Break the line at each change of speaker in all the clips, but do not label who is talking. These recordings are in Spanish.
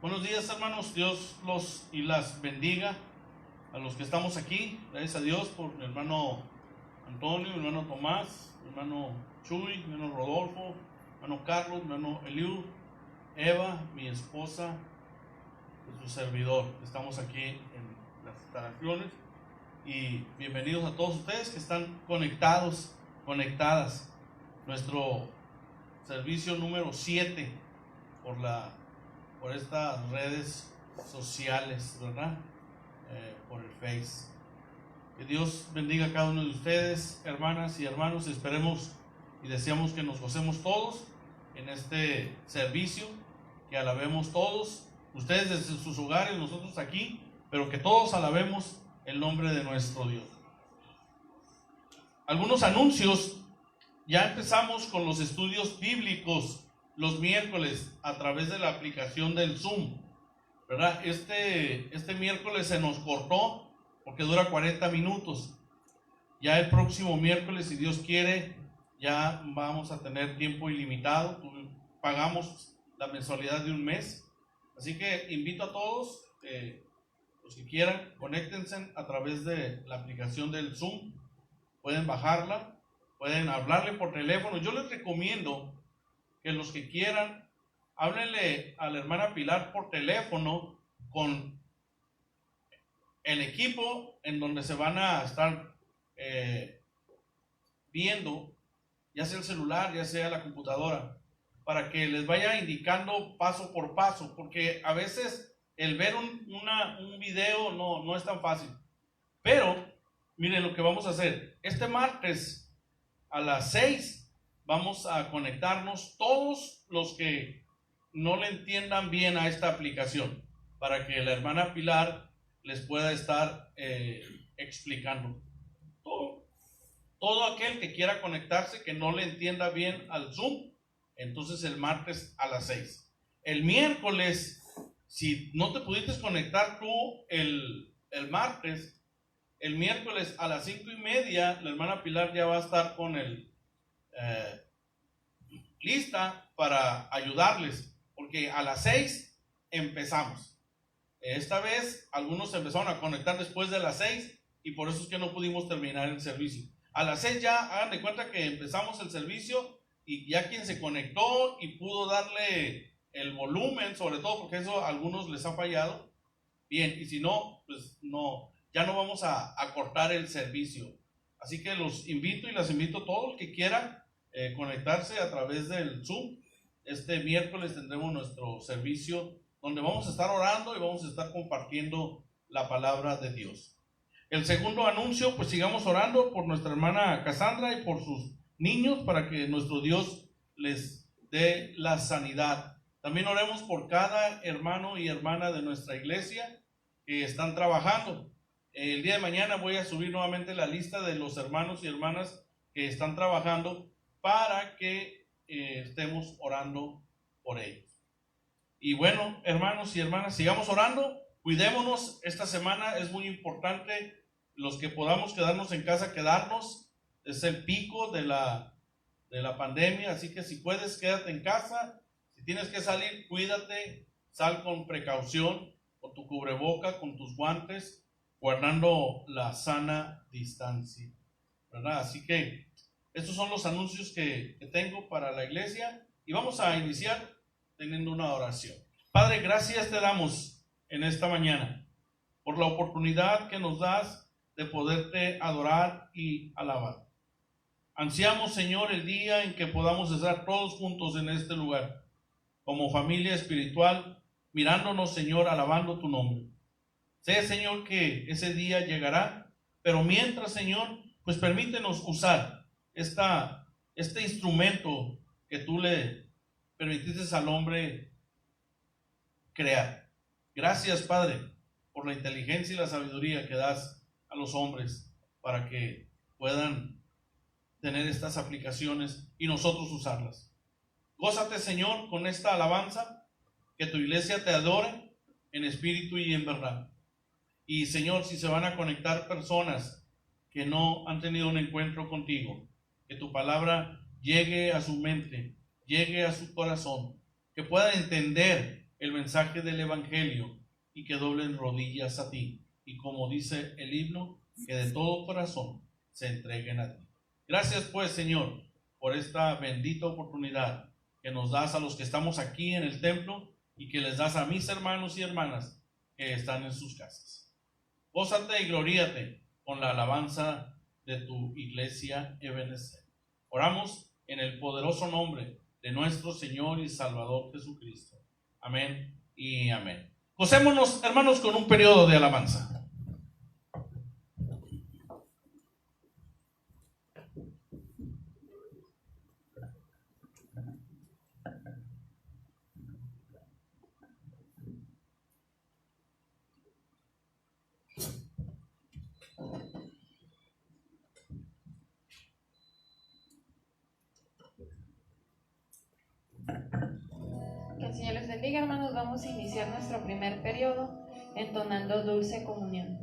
Buenos días, hermanos. Dios los y las bendiga a los que estamos aquí. Gracias a Dios por mi hermano Antonio, mi hermano Tomás, mi hermano Chuy, mi hermano Rodolfo, mi hermano Carlos, mi hermano Eliud, Eva, mi esposa y su servidor. Estamos aquí en las instalaciones y bienvenidos a todos ustedes que están conectadas. Nuestro servicio número 7 por estas redes sociales, ¿verdad? Por el Face. Que Dios bendiga a cada uno de ustedes, hermanas y hermanos. Esperemos y deseamos que nos gocemos todos en este servicio, que alabemos todos, ustedes desde sus hogares, nosotros aquí, pero que todos alabemos el nombre de nuestro Dios. Algunos anuncios. Ya empezamos con los estudios bíblicos los miércoles a través de la aplicación del Zoom, ¿verdad? Este miércoles se nos cortó porque dura 40 minutos. Ya el próximo miércoles, si Dios quiere, ya vamos a tener tiempo ilimitado. Pagamos la mensualidad de un mes. Así que invito a todos, los que quieran, conéctense a través de la aplicación del Zoom. Pueden bajarla, pueden hablarle por teléfono. Yo les recomiendo que los que quieran, háblenle a la hermana Pilar por teléfono con el equipo en donde se van a estar viendo, ya sea el celular, ya sea la computadora, para que les vaya indicando paso por paso, porque a veces el ver un video no es tan fácil. Pero miren lo que vamos a hacer. Este martes a las 6 vamos a conectarnos todos los que no le entiendan bien a esta aplicación, para que la hermana Pilar les pueda estar explicando. Todo aquel que quiera conectarse, que no le entienda bien al Zoom, entonces el martes a las 6. El miércoles, si no te pudiste conectar tú el martes, el miércoles a las 5:30, la hermana Pilar ya va a estar con lista para ayudarles, porque a las 6 empezamos. Esta vez algunos empezaron a conectar después de las 6 y por eso es que no pudimos terminar el servicio. A las 6 ya hagan de cuenta que empezamos el servicio y ya quien se conectó y pudo darle el volumen, sobre todo porque eso a algunos les ha fallado, bien, y si no, pues no, ya no vamos a cortar el servicio. Así que los invito y las invito a todos los que quieran conectarse a través del Zoom. Este miércoles tendremos nuestro servicio donde vamos a estar orando y vamos a estar compartiendo la palabra de Dios. El segundo anuncio, pues sigamos orando por nuestra hermana Cassandra y por sus niños para que nuestro Dios les dé la sanidad. También oremos por cada hermano y hermana de nuestra iglesia que están trabajando. El día de mañana voy a subir nuevamente la lista de los hermanos y hermanas que están trabajando para que estemos orando por ellos. Y bueno, hermanos y hermanas, sigamos orando, cuidémonos. Esta semana es muy importante, los que podamos quedarnos en casa, quedarnos. Es el pico de la pandemia, así que si puedes, quédate en casa. Si tienes que salir, cuídate, sal con precaución, con tu cubreboca, con tus guantes, guardando la sana distancia, ¿verdad? Así que estos son los anuncios que tengo para la iglesia y vamos a iniciar teniendo una oración. Padre, gracias te damos en esta mañana por la oportunidad que nos das de poderte adorar y alabar. Ansiamos, Señor, el día en que podamos estar todos juntos en este lugar, como familia espiritual, mirándonos, Señor, alabando tu nombre. Sé, Señor, que ese día llegará, pero mientras, Señor, pues permítenos usar este instrumento que tú le permitiste al hombre crear. Gracias, Padre, por la inteligencia y la sabiduría que das a los hombres para que puedan tener estas aplicaciones y nosotros usarlas. Gózate, Señor, con esta alabanza, que tu iglesia te adore en espíritu y en verdad. Y, Señor, si se van a conectar personas que no han tenido un encuentro contigo, que tu palabra llegue a su mente, llegue a su corazón, que puedan entender el mensaje del Evangelio y que doblen rodillas a ti. Y como dice el himno, que de todo corazón se entreguen a ti. Gracias pues, Señor, por esta bendita oportunidad que nos das a los que estamos aquí en el templo y que les das a mis hermanos y hermanas que están en sus casas. Gózate y gloríate con la alabanza de tu iglesia Ebenezer. Oramos en el poderoso nombre de nuestro Señor y Salvador Jesucristo. Amén y amén. Gocémonos, hermanos, con un periodo de alabanza.
Que el Señor les bendiga, hermanos. Vamos a iniciar nuestro primer periodo entonando Dulce Comunión.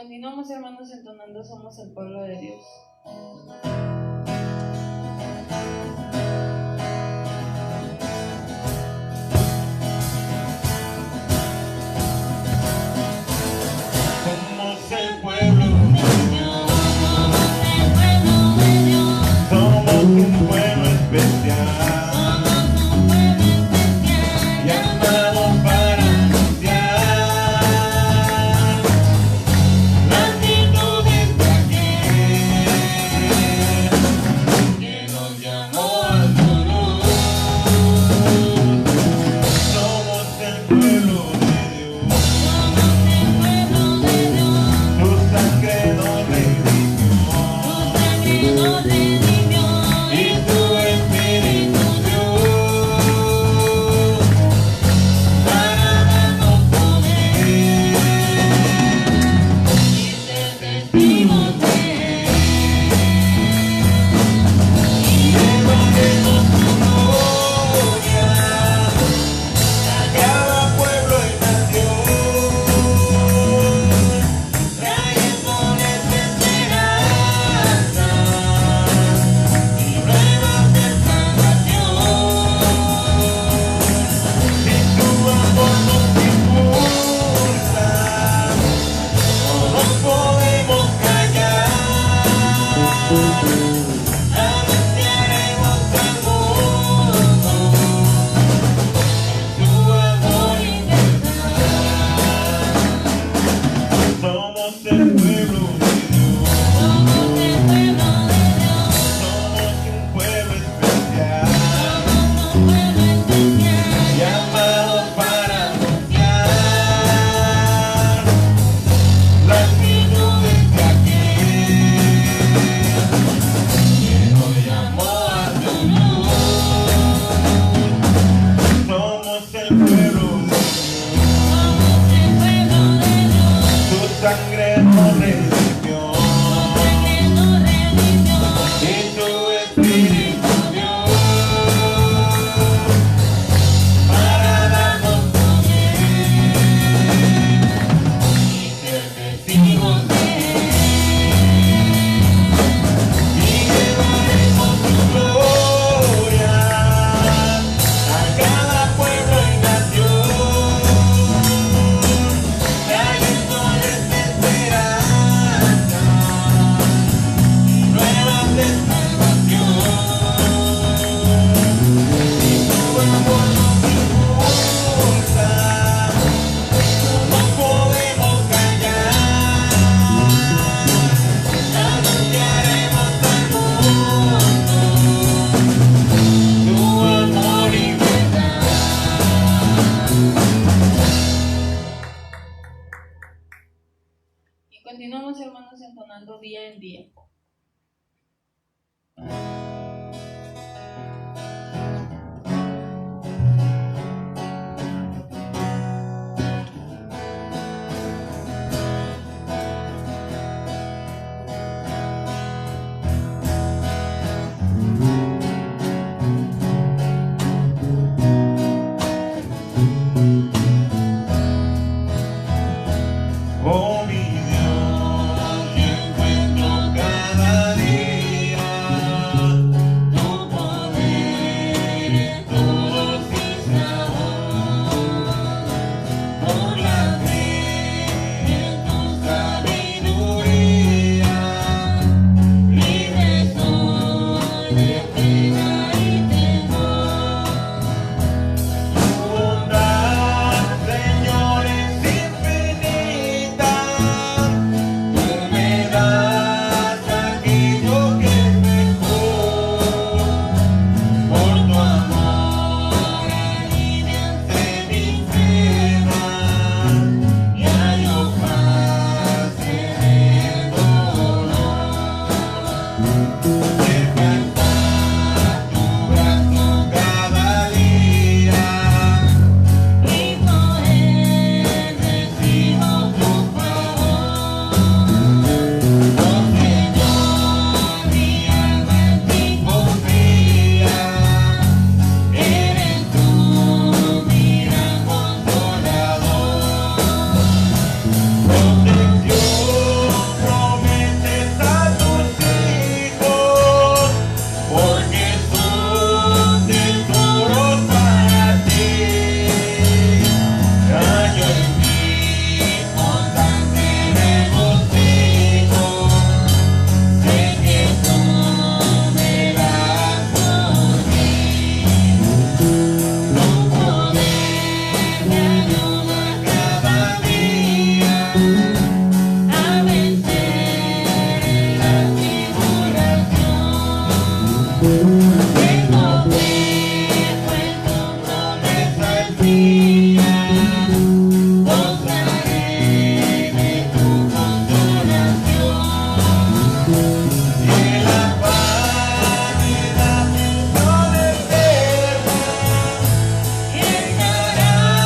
Continuamos, hermanos, entonando Somos el pueblo de Dios.
Somos el pueblo de Dios. Somos un pueblo especial.
Yeah.
eterno redimió. Y tu Espíritu dio para darnos poder y ser testigos de y llevaremos tu gloria a cada pueblo y nación, trayéndoles esperanza y nuevas de salvación. Y tu amor nos impulsa, no nos podemos callar, anunciaremos al mundo tu amor y verdad.
Y continuamos, hermanos, entonando día en día.
Oh mi Dios, yo encuentro cada día tu poder en tu dulce sabor, por la fe en tu sabiduría, libre soy de pena y temor. Tu bondad, Señor, es infinita, tú me das aquello que es mejor, por tu amor aliviaste mis penas, y hallo paz en el dolor. Descansar tu brazo cada día, y por él recibo tu favor. Oh Señor, mi alma en ti confía, eres tú mi gran consolador. Protección prometes a tus hijos, porque son tesoros para ti. Hallo en ti constante regocijo, sé que tú me das por mí. Tu poder me ayuda cada día a vencer la tribulación. Tengo fe, pues tu promesa es mía, gozaré de tu consolación. Y la paz y la bendición eterna llegarán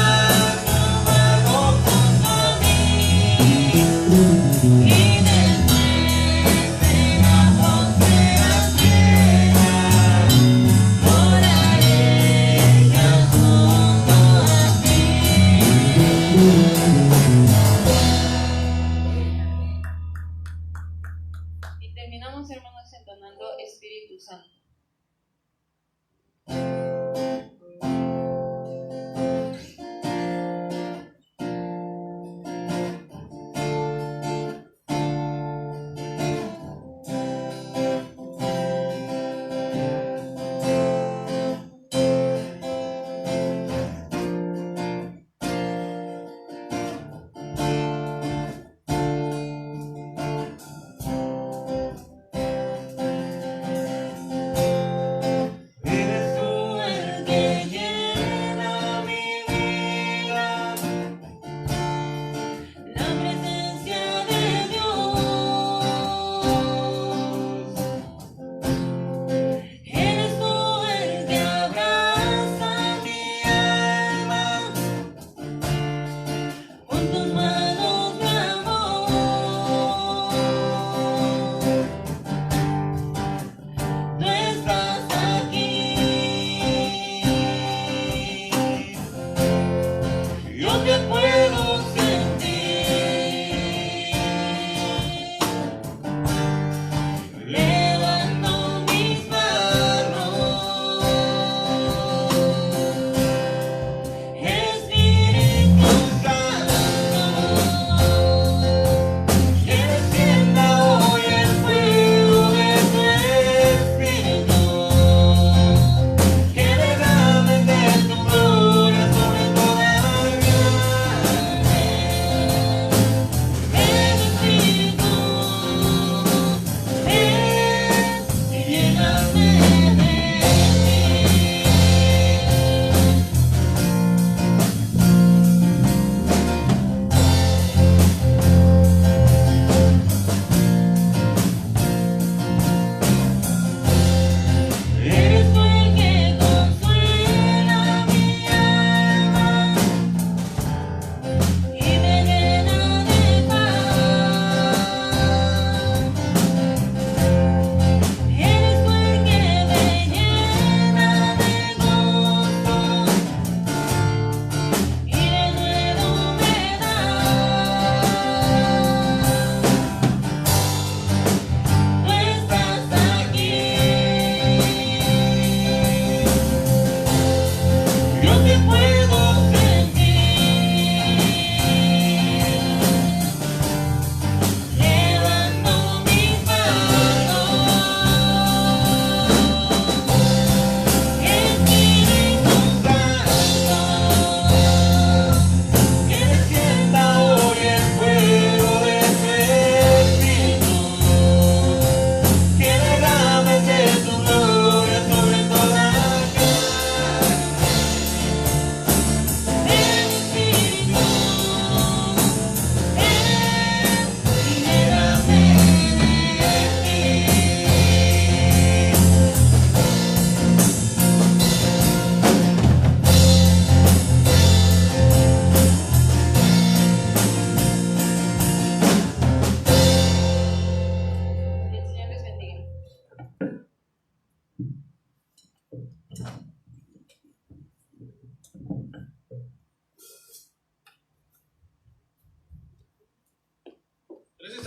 tu mano junto a mí, y después de la frontera ciega, moraré ya junto a ti.
Y terminamos, hermanos, entonando Espíritu Santo.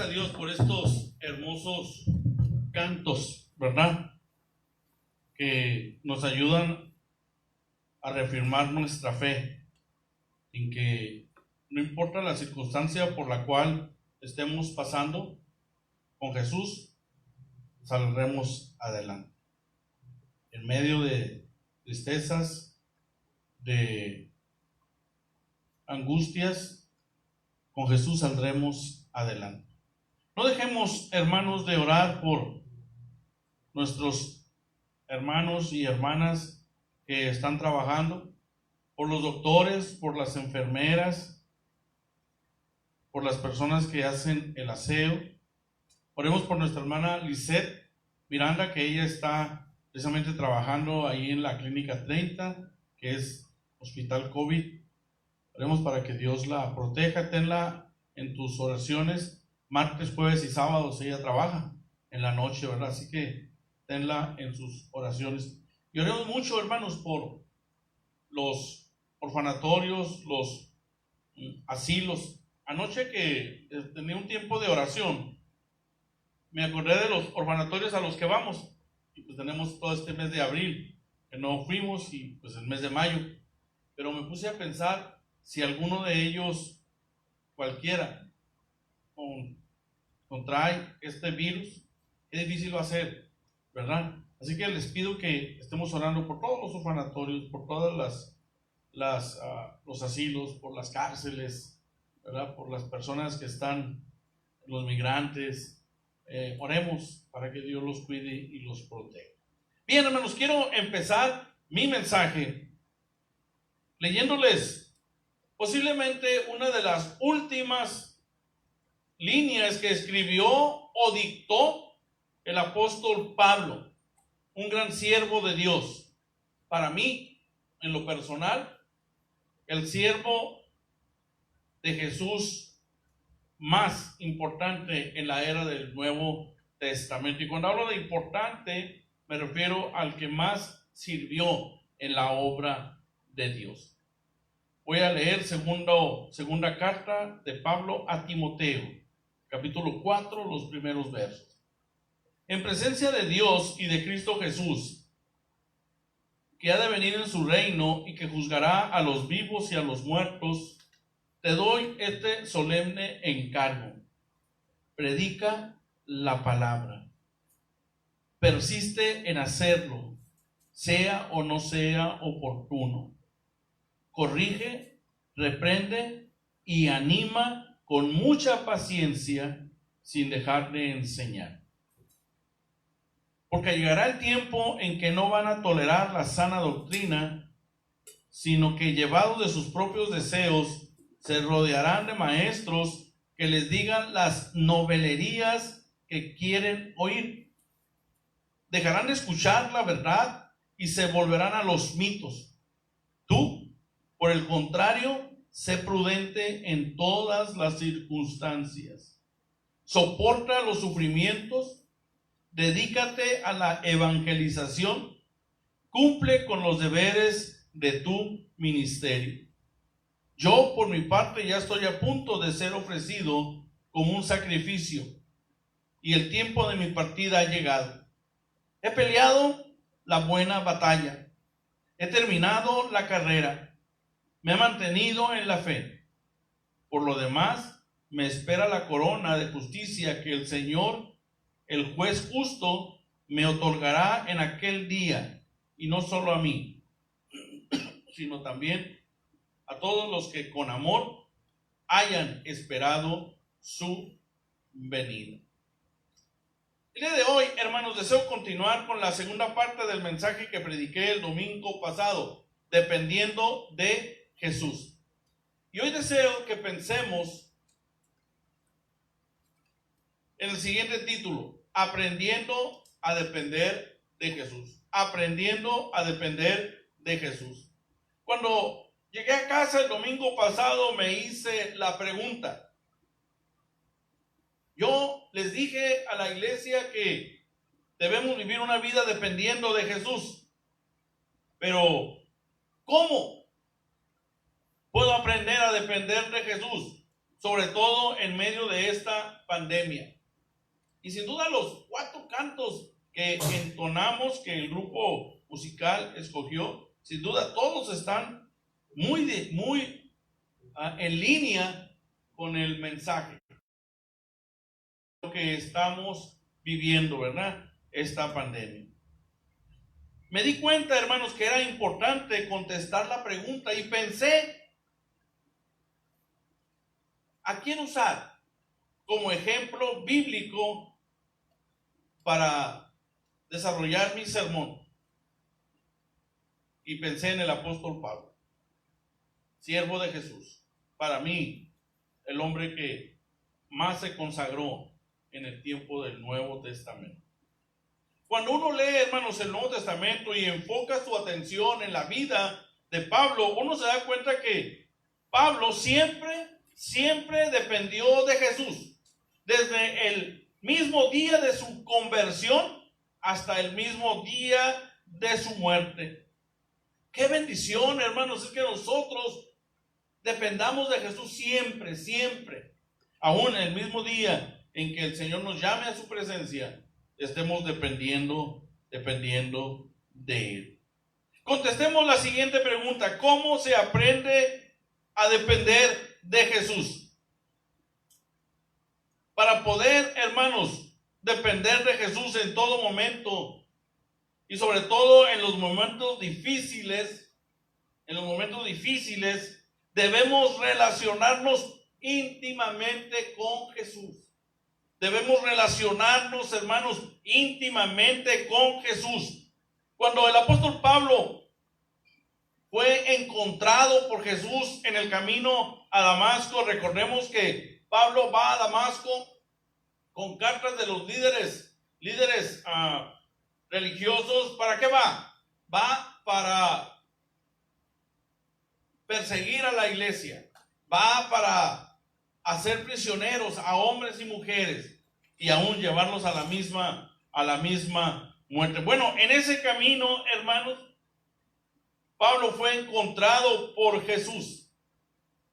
a Dios por estos hermosos cantos, ¿verdad? Que nos ayudan a reafirmar nuestra fe en que no importa la circunstancia por la cual estemos pasando, con Jesús saldremos adelante. En medio de tristezas, de angustias, con Jesús saldremos adelante. No dejemos, hermanos, de orar por nuestros hermanos y hermanas que están trabajando, por los doctores, por las enfermeras, por las personas que hacen el aseo. Oremos por nuestra hermana Lisette Miranda, que ella está precisamente trabajando ahí en la Clínica 30, que es Hospital COVID. Oremos para que Dios la proteja, tenla en tus oraciones. Martes, jueves y sábados ella trabaja en la noche, ¿verdad? Así que tenla en sus oraciones. Y oremos mucho, hermanos, por los orfanatorios, los asilos. Anoche que tenía un tiempo de oración, me acordé de los orfanatorios a los que vamos. Y pues tenemos todo este mes de abril, que no fuimos, y pues el mes de mayo. Pero me puse a pensar si alguno de ellos, cualquiera, contrae este virus, qué difícil va a ser, ¿verdad? Así que les pido que estemos orando por todos los orfanatorios, por todas los asilos, por las cárceles, ¿verdad? Por las personas que están, los migrantes. Oremos para que Dios los cuide y los proteja. Bien, hermanos, quiero empezar mi mensaje leyéndoles posiblemente una de las últimas líneas que escribió o dictó el apóstol Pablo, un gran siervo de Dios. Para mí, en lo personal, el siervo de Jesús más importante en la era del Nuevo Testamento. Y cuando hablo de importante, me refiero al que más sirvió en la obra de Dios. Voy a leer segunda carta de Pablo a Timoteo, capítulo 4, los primeros versos. En presencia de Dios y de Cristo Jesús, que ha de venir en su reino y que juzgará a los vivos y a los muertos, te doy este solemne encargo. Predica la palabra. Persiste en hacerlo, sea o no sea oportuno. Corrige, reprende y anima con mucha paciencia sin dejar de enseñar. Porque llegará el tiempo en que no van a tolerar la sana doctrina, sino que llevados de sus propios deseos, se rodearán de maestros que les digan las novelerías que quieren oír. Dejarán de escuchar la verdad y se volverán a los mitos. Tú, por el contrario, sé prudente en todas las circunstancias. Soporta los sufrimientos, dedícate a la evangelización, cumple con los deberes de tu ministerio. Yo, por mi parte, ya estoy a punto de ser ofrecido como un sacrificio y el tiempo de mi partida ha llegado. He peleado la buena batalla, he terminado la carrera, me he mantenido en la fe. Por lo demás, me espera la corona de justicia que el Señor, el juez justo, me otorgará en aquel día, y no solo a mí, sino también a todos los que con amor hayan esperado su venida. El día de hoy, hermanos, deseo continuar con la segunda parte del mensaje que prediqué el domingo pasado, dependiendo de Jesús. Y hoy deseo que pensemos en el siguiente título: aprendiendo a depender de Jesús. Aprendiendo a depender de Jesús. Cuando llegué a casa el domingo pasado me hice la pregunta. Yo les dije a la iglesia que debemos vivir una vida dependiendo de Jesús. Pero, ¿cómo puedo aprender a depender de Jesús? sobre todo en medio de esta pandemia. Y sin duda los 4 cantos que entonamos, que el grupo musical escogió, sin duda todos están muy en línea con el mensaje que estamos viviendo, ¿verdad? Esta pandemia. Me di cuenta, hermanos, que era importante contestar la pregunta y pensé a quién usar como ejemplo bíblico para desarrollar mi sermón. Y pensé en el apóstol Pablo, siervo de Jesús. Para mí, el hombre que más se consagró en el tiempo del Nuevo Testamento. Cuando uno lee, hermanos, el Nuevo Testamento y enfoca su atención en la vida de Pablo, uno se da cuenta que Pablo siempre dependió de Jesús. Desde el mismo día de su conversión hasta el mismo día de su muerte. Qué bendición, hermanos, es que nosotros dependamos de Jesús siempre. Aún en el mismo día en que el Señor nos llame a su presencia, estemos dependiendo de Él. Contestemos la siguiente pregunta: ¿cómo se aprende a depender de Jesús? Para poder, hermanos, depender de Jesús en todo momento y sobre todo en los momentos difíciles, debemos relacionarnos íntimamente con Jesús. Debemos relacionarnos, hermanos, íntimamente con Jesús. Cuando el apóstol Pablo fue encontrado por Jesús en el camino a Damasco, recordemos que Pablo va a Damasco con cartas de los líderes religiosos. ¿Para qué va? Va para perseguir a la iglesia. Va para hacer prisioneros a hombres y mujeres y aún llevarlos a la misma muerte. Bueno, en ese camino, hermanos, Pablo fue encontrado por Jesús.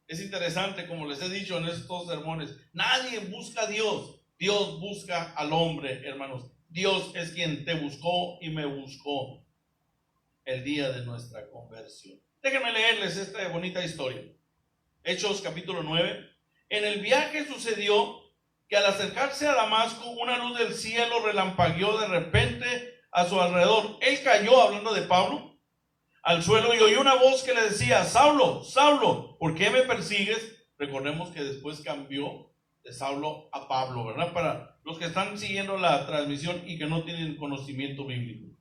Es interesante, como les he dicho en estos sermones, nadie busca a Dios, Dios busca al hombre, hermanos. Dios es quien te buscó y me buscó el día de nuestra conversión. Déjenme leerles esta bonita historia. Hechos capítulo 9. En el viaje sucedió que al acercarse a Damasco, una luz del cielo relampagueó de repente a su alrededor. Él cayó, hablando de Pablo, al suelo y oyó una voz que le decía: Saulo, Saulo, ¿por qué me persigues? Recordemos que después cambió de Saulo a Pablo, ¿verdad? Para los que están siguiendo la transmisión y que no tienen conocimiento bíblico.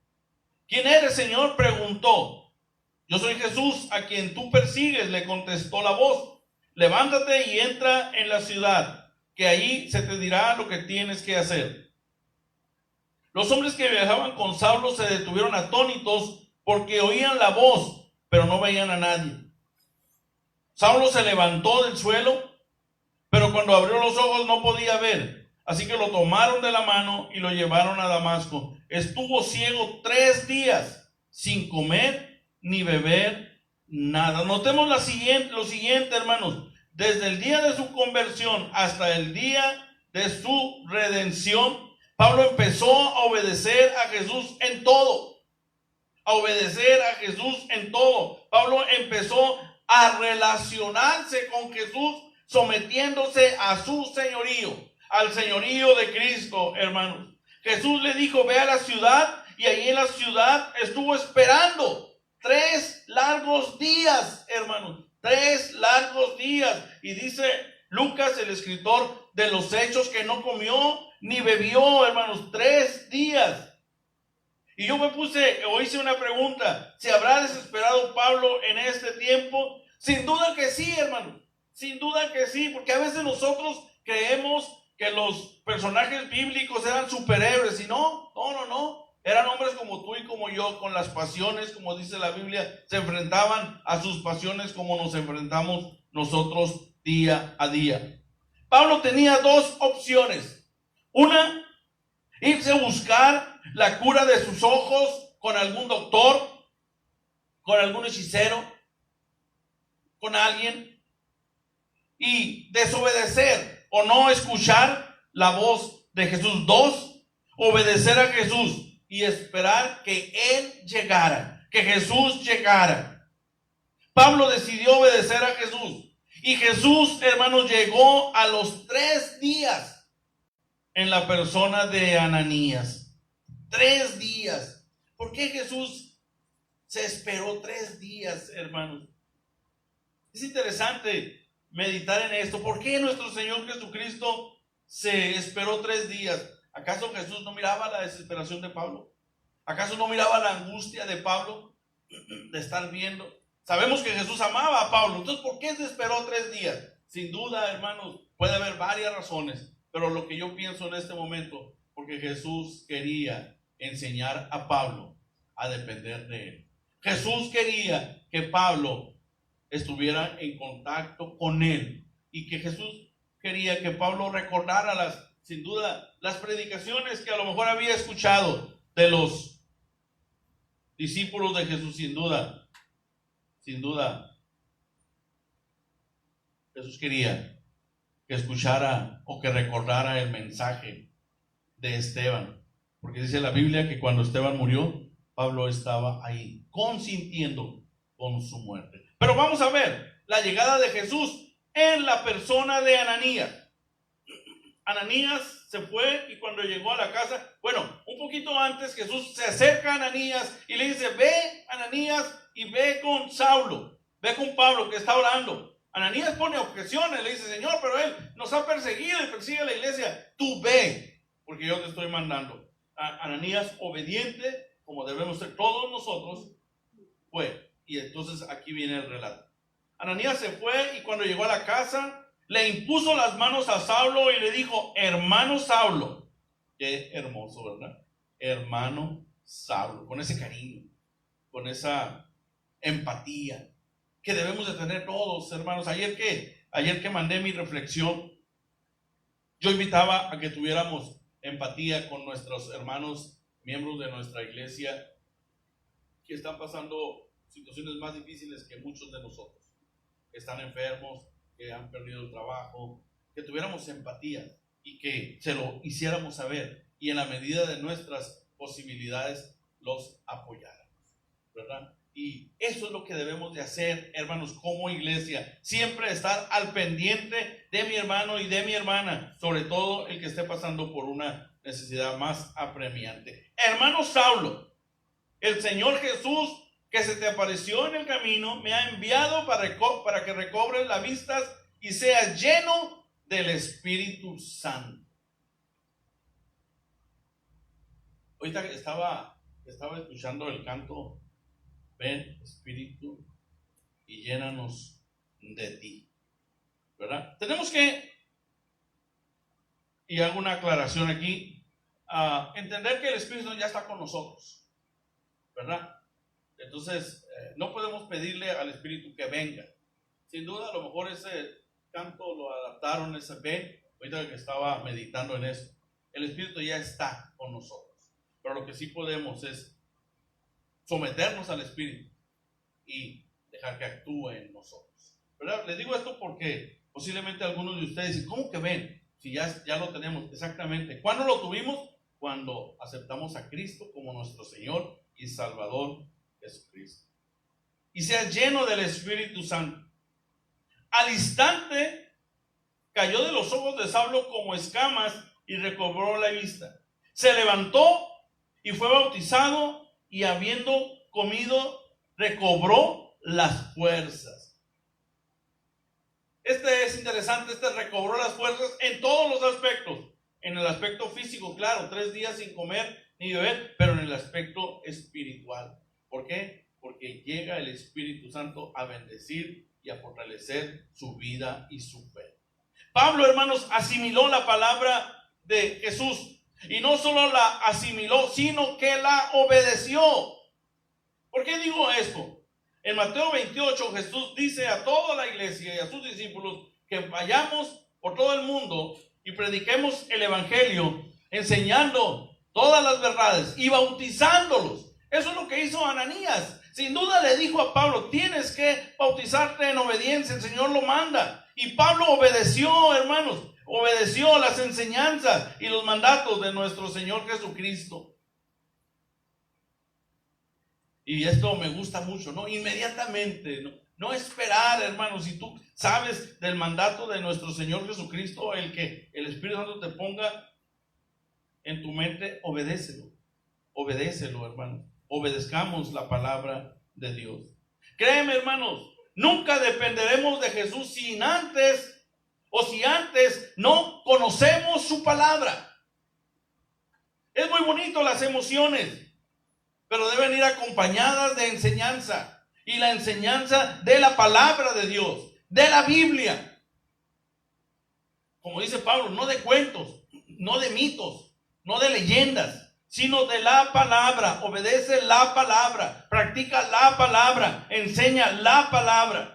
¿Quién eres, Señor?, preguntó. Yo soy Jesús, a quien tú persigues, le contestó la voz. Levántate y entra en la ciudad, que allí se te dirá lo que tienes que hacer. Los hombres que viajaban con Saulo se detuvieron atónitos porque oían la voz, pero no veían a nadie. Saulo se levantó del suelo, pero cuando abrió los ojos no podía ver. Así que lo tomaron de la mano y lo llevaron a Damasco. Estuvo ciego 3 días, sin comer ni beber nada. Notemos lo siguiente, hermanos. Desde el día de su conversión hasta el día de su redención, Pablo empezó a obedecer a Jesús en todo. Pablo empezó a relacionarse con Jesús, sometiéndose a su señorío, al señorío de Cristo, hermanos. Jesús le dijo: ve a la ciudad, y allí en la ciudad estuvo esperando 3 largos días, hermanos. 3 largos días. Y dice Lucas, el escritor de los Hechos, que no comió ni bebió, hermanos, 3 días. Y yo hice una pregunta: ¿se habrá desesperado Pablo en este tiempo? Sin duda que sí, hermanos. Sin duda que sí, porque a veces nosotros creemos que los personajes bíblicos eran superhéroes, y no. Eran hombres como tú y como yo, con las pasiones, como dice la Biblia, se enfrentaban a sus pasiones como nos enfrentamos nosotros día a día. Pablo tenía 2 opciones. Una, irse a buscar la cura de sus ojos con algún doctor, con algún hechicero, con alguien. y desobedecer o no escuchar la voz de Jesús. 2, obedecer a Jesús y esperar que Él llegara, que Jesús llegara. Pablo decidió obedecer a Jesús. Y Jesús, hermanos, llegó a los 3 días en la persona de Ananías. 3 días. ¿Por qué Jesús se esperó 3 días, hermanos? Es interesante meditar en esto. ¿Por qué nuestro Señor Jesucristo se esperó 3 días? ¿Acaso Jesús no miraba la desesperación de Pablo? ¿Acaso no miraba la angustia de Pablo de estar viendo? Sabemos que Jesús amaba a Pablo. Entonces, ¿por qué se esperó 3 días? Sin duda, hermanos, puede haber varias razones. Pero lo que yo pienso en este momento, porque Jesús quería enseñar a Pablo a depender de Él. Jesús quería que Pablo estuviera en contacto con Él. Y que Jesús quería que Pablo recordara sin duda, las predicaciones que a lo mejor había escuchado de los discípulos de Jesús. Sin duda, Jesús quería que escuchara o que recordara el mensaje de Esteban. Porque dice la Biblia que cuando Esteban murió, Pablo estaba ahí, consintiendo con su muerte. Pero vamos a ver la llegada de Jesús en la persona de Ananías. Ananías se fue y cuando llegó a la casa, un poquito antes Jesús se acerca a Ananías y le dice: ve, Ananías, y ve con Saulo, ve con Pablo que está orando. Ananías pone objeciones, le dice: Señor, pero él nos ha perseguido y persigue a la iglesia. Tú ve, porque yo te estoy mandando. Ananías, obediente, como debemos ser todos nosotros, fue. Y entonces aquí viene el relato. Ananías se fue y cuando llegó a la casa, le impuso las manos a Saulo y le dijo: hermano Saulo. Qué hermoso, ¿verdad? Hermano Saulo, con ese cariño, con esa empatía que debemos de tener todos, hermanos. Ayer que mandé mi reflexión, yo invitaba a que tuviéramos empatía con nuestros hermanos, miembros de nuestra iglesia, que están pasando situaciones más difíciles que muchos de nosotros, que están enfermos, que han perdido el trabajo, que tuviéramos empatía y que se lo hiciéramos saber y en la medida de nuestras posibilidades los apoyáramos, ¿verdad? Y eso es lo que debemos de hacer, hermanos, como iglesia. Siempre estar al pendiente de mi hermano y de mi hermana, sobre todo el que esté pasando por una necesidad más apremiante. Hermano Saulo, el Señor Jesús que se te apareció en el camino me ha enviado para que recobres la vista y seas lleno del Espíritu Santo. Ahorita estaba escuchando el canto: ven, Espíritu, y llénanos de ti, ¿verdad? Tenemos que, y hago una aclaración aquí, entender que el Espíritu ya está con nosotros, ¿verdad? Entonces, no podemos pedirle al Espíritu que venga. Sin duda, a lo mejor ese canto lo adaptaron, ese ven, ahorita que estaba meditando en eso. El Espíritu ya está con nosotros. Pero lo que sí podemos es someternos al Espíritu y dejar que actúe en nosotros, ¿verdad? Les digo esto porque posiblemente algunos de ustedes dicen: ¿cómo que ven? Si ya lo tenemos. Exactamente. ¿Cuándo lo tuvimos? Cuando aceptamos a Cristo como nuestro Señor y Salvador Jesucristo. Y sea lleno del Espíritu Santo. Al instante cayó de los ojos de Saulo como escamas y recobró la vista. Se levantó y fue bautizado, y habiendo comido recobró las fuerzas. Este es interesante, recobró las fuerzas en todos los aspectos. En el aspecto físico, claro, 3 días sin comer ni beber, pero en el aspecto espiritual. ¿Por qué? Porque llega el Espíritu Santo a bendecir y a fortalecer su vida y su fe. Pablo, hermanos, asimiló la palabra de Jesús. Y no solo la asimiló, sino que la obedeció. ¿Por qué digo esto? En Mateo 28, Jesús dice a toda la iglesia y a sus discípulos que vayamos por todo el mundo y prediquemos el evangelio, enseñando todas las verdades y bautizándolos. Eso es lo que hizo Ananías. Sin duda le dijo a Pablo: tienes que bautizarte en obediencia, el Señor lo manda. Y Pablo obedeció, hermanos, obedeció las enseñanzas y los mandatos de nuestro Señor Jesucristo. Y esto me gusta mucho, ¿no? Inmediatamente, no esperar, hermanos. Si tú sabes del mandato de nuestro Señor Jesucristo, el que el Espíritu Santo te ponga en tu mente, obedécelo, hermanos. Obedezcamos la palabra de Dios. Créeme, hermanos, nunca dependeremos de Jesús si antes no conocemos su palabra. Es muy bonito las emociones, pero deben ir acompañadas de enseñanza. Y la enseñanza de la palabra de Dios, de la Biblia. Como dice Pablo, no de cuentos, no de mitos, no de leyendas, sino de la palabra. Obedece la palabra, practica la palabra, enseña la palabra.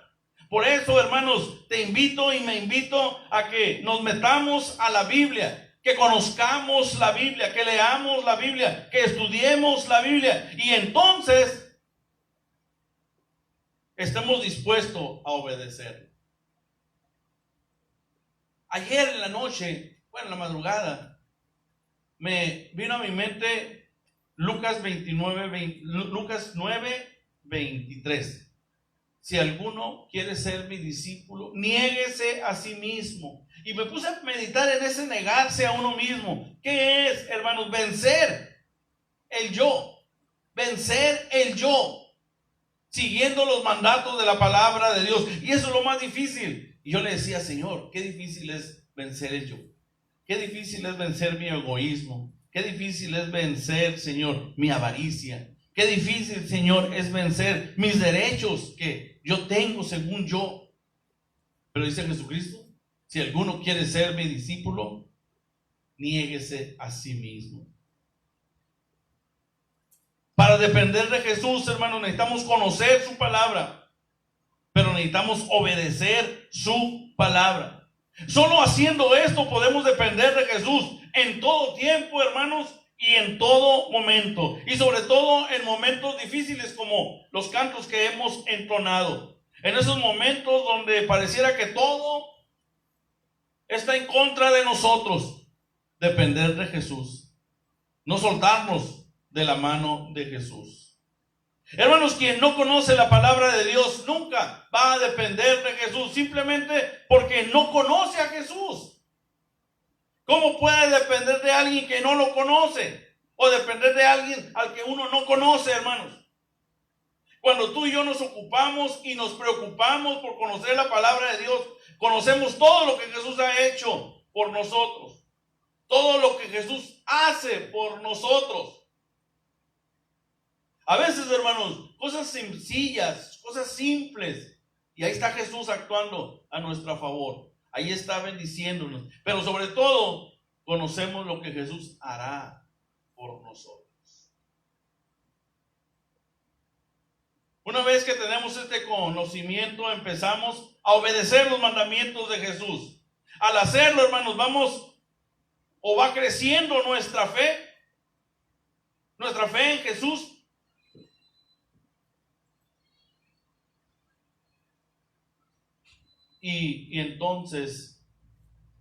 Por eso, hermanos, te invito y me invito a que nos metamos a la Biblia, que conozcamos la Biblia, que leamos la Biblia, que estudiemos la Biblia, y entonces estemos dispuestos a obedecer. Ayer en la noche, en la madrugada, me vino a mi mente Lucas 9:23. Si alguno quiere ser mi discípulo, niéguese a sí mismo. Y me puse a meditar en ese negarse a uno mismo. ¿Qué es, hermanos? Vencer el yo. Vencer el yo. Siguiendo los mandatos de la palabra de Dios. Y eso es lo más difícil. Y yo le decía, Señor, qué difícil es vencer el yo. Qué difícil es vencer mi egoísmo. Qué difícil es vencer, Señor, mi avaricia. Qué difícil, Señor, es vencer mis derechos que yo tengo según yo. Pero dice Jesucristo, si alguno quiere ser mi discípulo, niéguese a sí mismo. Para depender de Jesús, hermanos, necesitamos conocer su palabra, pero necesitamos obedecer su palabra. Solo haciendo esto podemos depender de Jesús en todo tiempo, hermanos, y en todo momento. Y sobre todo en momentos difíciles como los cantos que hemos entonado. En esos momentos donde pareciera que todo está en contra de nosotros. Depender de Jesús. No soltarnos de la mano de Jesús. Hermanos, quien no conoce la palabra de Dios nunca va a depender de Jesús, simplemente porque no conoce a Jesús. ¿Cómo puede depender de alguien que no lo conoce? O depender de alguien al que uno no conoce, hermanos. Cuando tú y yo nos ocupamos y nos preocupamos por conocer la palabra de Dios, conocemos todo lo que Jesús ha hecho por nosotros. Todo lo que Jesús hace por nosotros. A veces, hermanos, cosas sencillas, cosas simples. Y ahí está Jesús actuando a nuestro favor. Ahí está bendiciéndonos. Pero sobre todo, conocemos lo que Jesús hará por nosotros. Una vez que tenemos este conocimiento, empezamos a obedecer los mandamientos de Jesús. Al hacerlo, hermanos, va creciendo nuestra fe en Jesús. Y entonces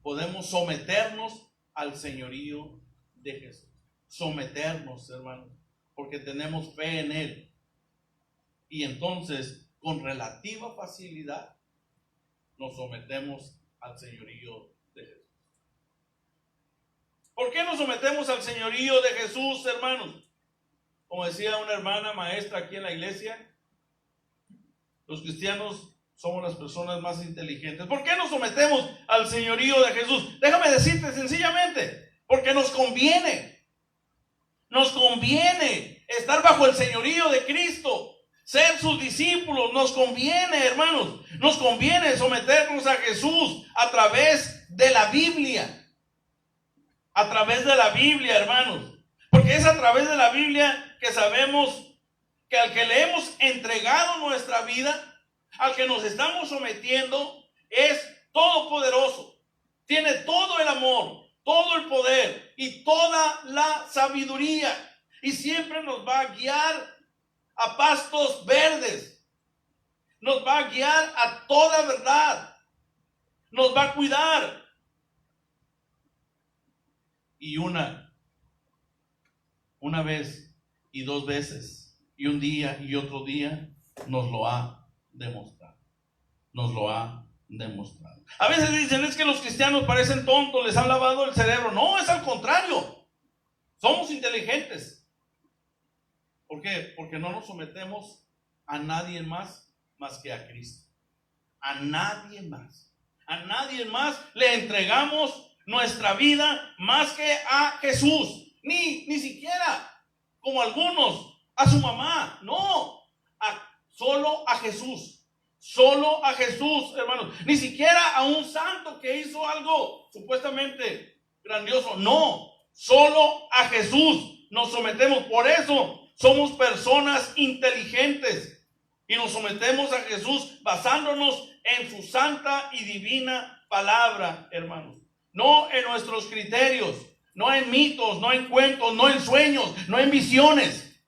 podemos someternos al señorío de Jesús. Someternos, hermanos, porque tenemos fe en Él. Y entonces, con relativa facilidad, nos sometemos al señorío de Jesús. ¿Por qué nos sometemos al señorío de Jesús, hermanos? Como decía una hermana maestra aquí en la iglesia, los cristianos somos las personas más inteligentes. ¿Por qué nos sometemos al señorío de Jesús? Déjame decirte sencillamente, porque nos conviene. Nos conviene estar bajo el señorío de Cristo, ser sus discípulos. Nos conviene, hermanos. Nos conviene someternos a Jesús a través de la Biblia. A través de la Biblia, hermanos. Porque es a través de la Biblia que sabemos que al que le hemos entregado nuestra vida, al que nos estamos sometiendo, es todopoderoso. Tiene todo el amor, todo el poder y toda la sabiduría. Y siempre nos va a guiar a pastos verdes. Nos va a guiar a toda verdad. nos va a cuidar. Y una vez y dos veces, y un día y otro día, nos lo ha demostrado. Nos lo ha demostrado. A veces dicen, es que los cristianos parecen tontos, les han lavado el cerebro. No, es al contrario. Somos inteligentes. ¿Por qué? Porque no nos sometemos a nadie más que a Cristo. A nadie más. A nadie más le entregamos nuestra vida más que a Jesús. Ni siquiera, como algunos, a su mamá. No, solo a Jesús. Solo a Jesús, hermanos. Ni siquiera a un santo que hizo algo supuestamente grandioso. No, solo a Jesús nos sometemos. Por eso somos personas inteligentes. Y nos sometemos a Jesús basándonos en su santa y divina palabra, hermanos. No en nuestros criterios, no en mitos, no en cuentos, no en sueños, no en visiones.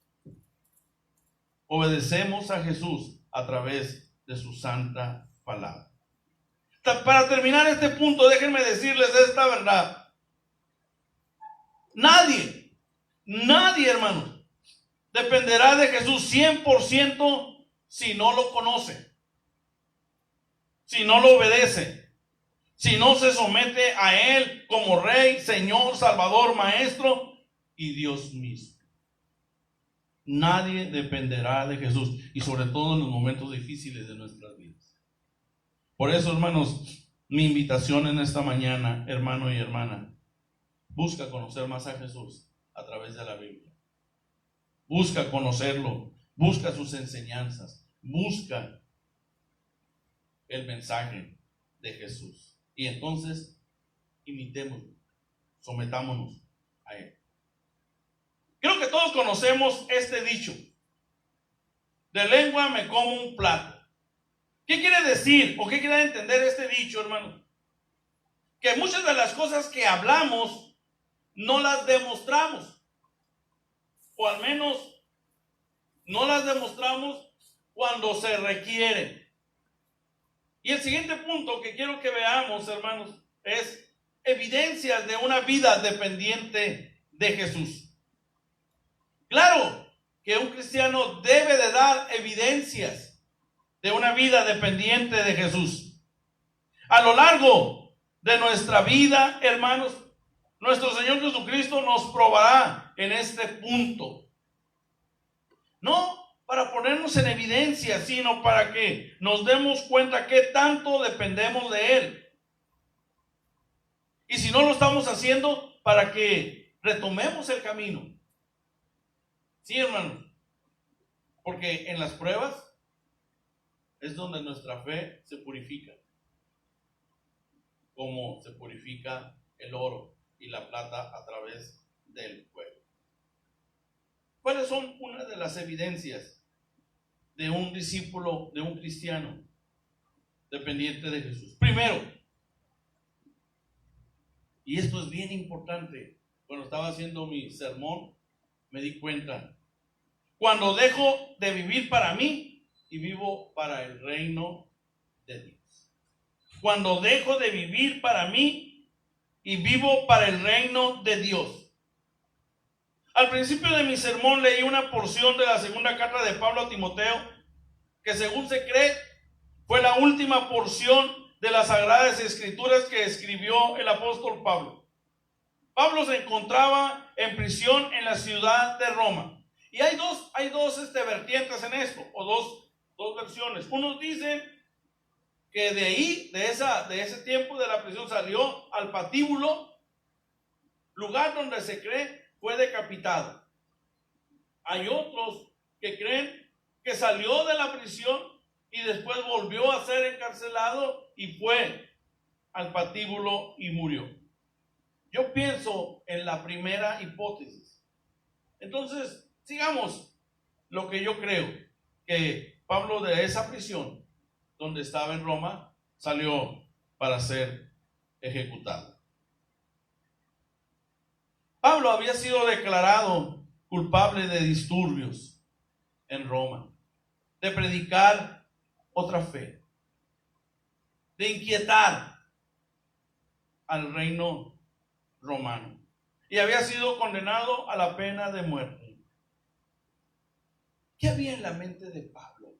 Obedecemos a Jesús a través de su santa palabra. Para terminar este punto, déjenme decirles esta verdad. Nadie, hermanos, dependerá de Jesús 100% si no lo conoce, si no lo obedece, si no se somete a Él como Rey, Señor, Salvador, Maestro y Dios mismo. Nadie dependerá de Jesús, y sobre todo en los momentos difíciles de nuestras vidas. Por eso, hermanos, mi invitación en esta mañana, hermano y hermana, busca conocer más a Jesús a través de la Biblia. Busca conocerlo, busca sus enseñanzas, busca el mensaje de Jesús. Y entonces, imitémoslo, sometámonos a Él. Creo que todos conocemos este dicho: de lengua me como un plato. ¿Qué quiere decir o qué quiere entender este dicho, hermano? Que muchas de las cosas que hablamos no las demostramos, o al menos no las demostramos cuando se requiere. Y el siguiente punto que quiero que veamos, hermanos, es evidencias de una vida dependiente de Jesús. Claro que un cristiano debe de dar evidencias de una vida dependiente de Jesús. A lo largo de nuestra vida, hermanos, nuestro Señor Jesucristo nos probará en este punto. No para ponernos en evidencia, sino para que nos demos cuenta qué tanto dependemos de Él. Y si no lo estamos haciendo, para que retomemos el camino. Sí, hermanos, porque en las pruebas es donde nuestra fe se purifica, como se purifica el oro y la plata a través del fuego. ¿Cuáles son una de las evidencias de un discípulo, de un cristiano dependiente de Jesús? Primero, y esto es bien importante, cuando estaba haciendo mi sermón me di cuenta: cuando dejo de vivir para mí y vivo para el reino de Dios. Cuando dejo de vivir para mí y vivo para el reino de Dios. Al principio de mi sermón leí una porción de la segunda carta de Pablo a Timoteo, que según se cree fue la última porción de las Sagradas Escrituras que escribió el apóstol Pablo. Pablo se encontraba en prisión en la ciudad de Roma. Y hay dos vertientes en esto, o dos versiones. Unos dicen que de ahí, de ese tiempo de la prisión, salió al patíbulo, lugar donde se cree fue decapitado. Hay otros que creen que salió de la prisión y después volvió a ser encarcelado y fue al patíbulo y murió. Yo pienso en la primera hipótesis. Entonces, sigamos lo que yo creo, que Pablo de esa prisión donde estaba en Roma salió para ser ejecutado. Pablo había sido declarado culpable de disturbios en Roma, de predicar otra fe, de inquietar al reino romano y había sido condenado a la pena de muerte. ¿Qué había en la mente de Pablo?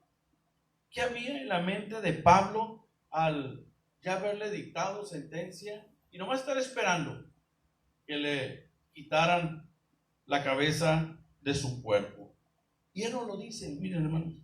¿Qué había en la mente de Pablo al ya haberle dictado sentencia y nomás estar esperando que le quitaran la cabeza de su cuerpo? Y él no lo dice, miren hermanos,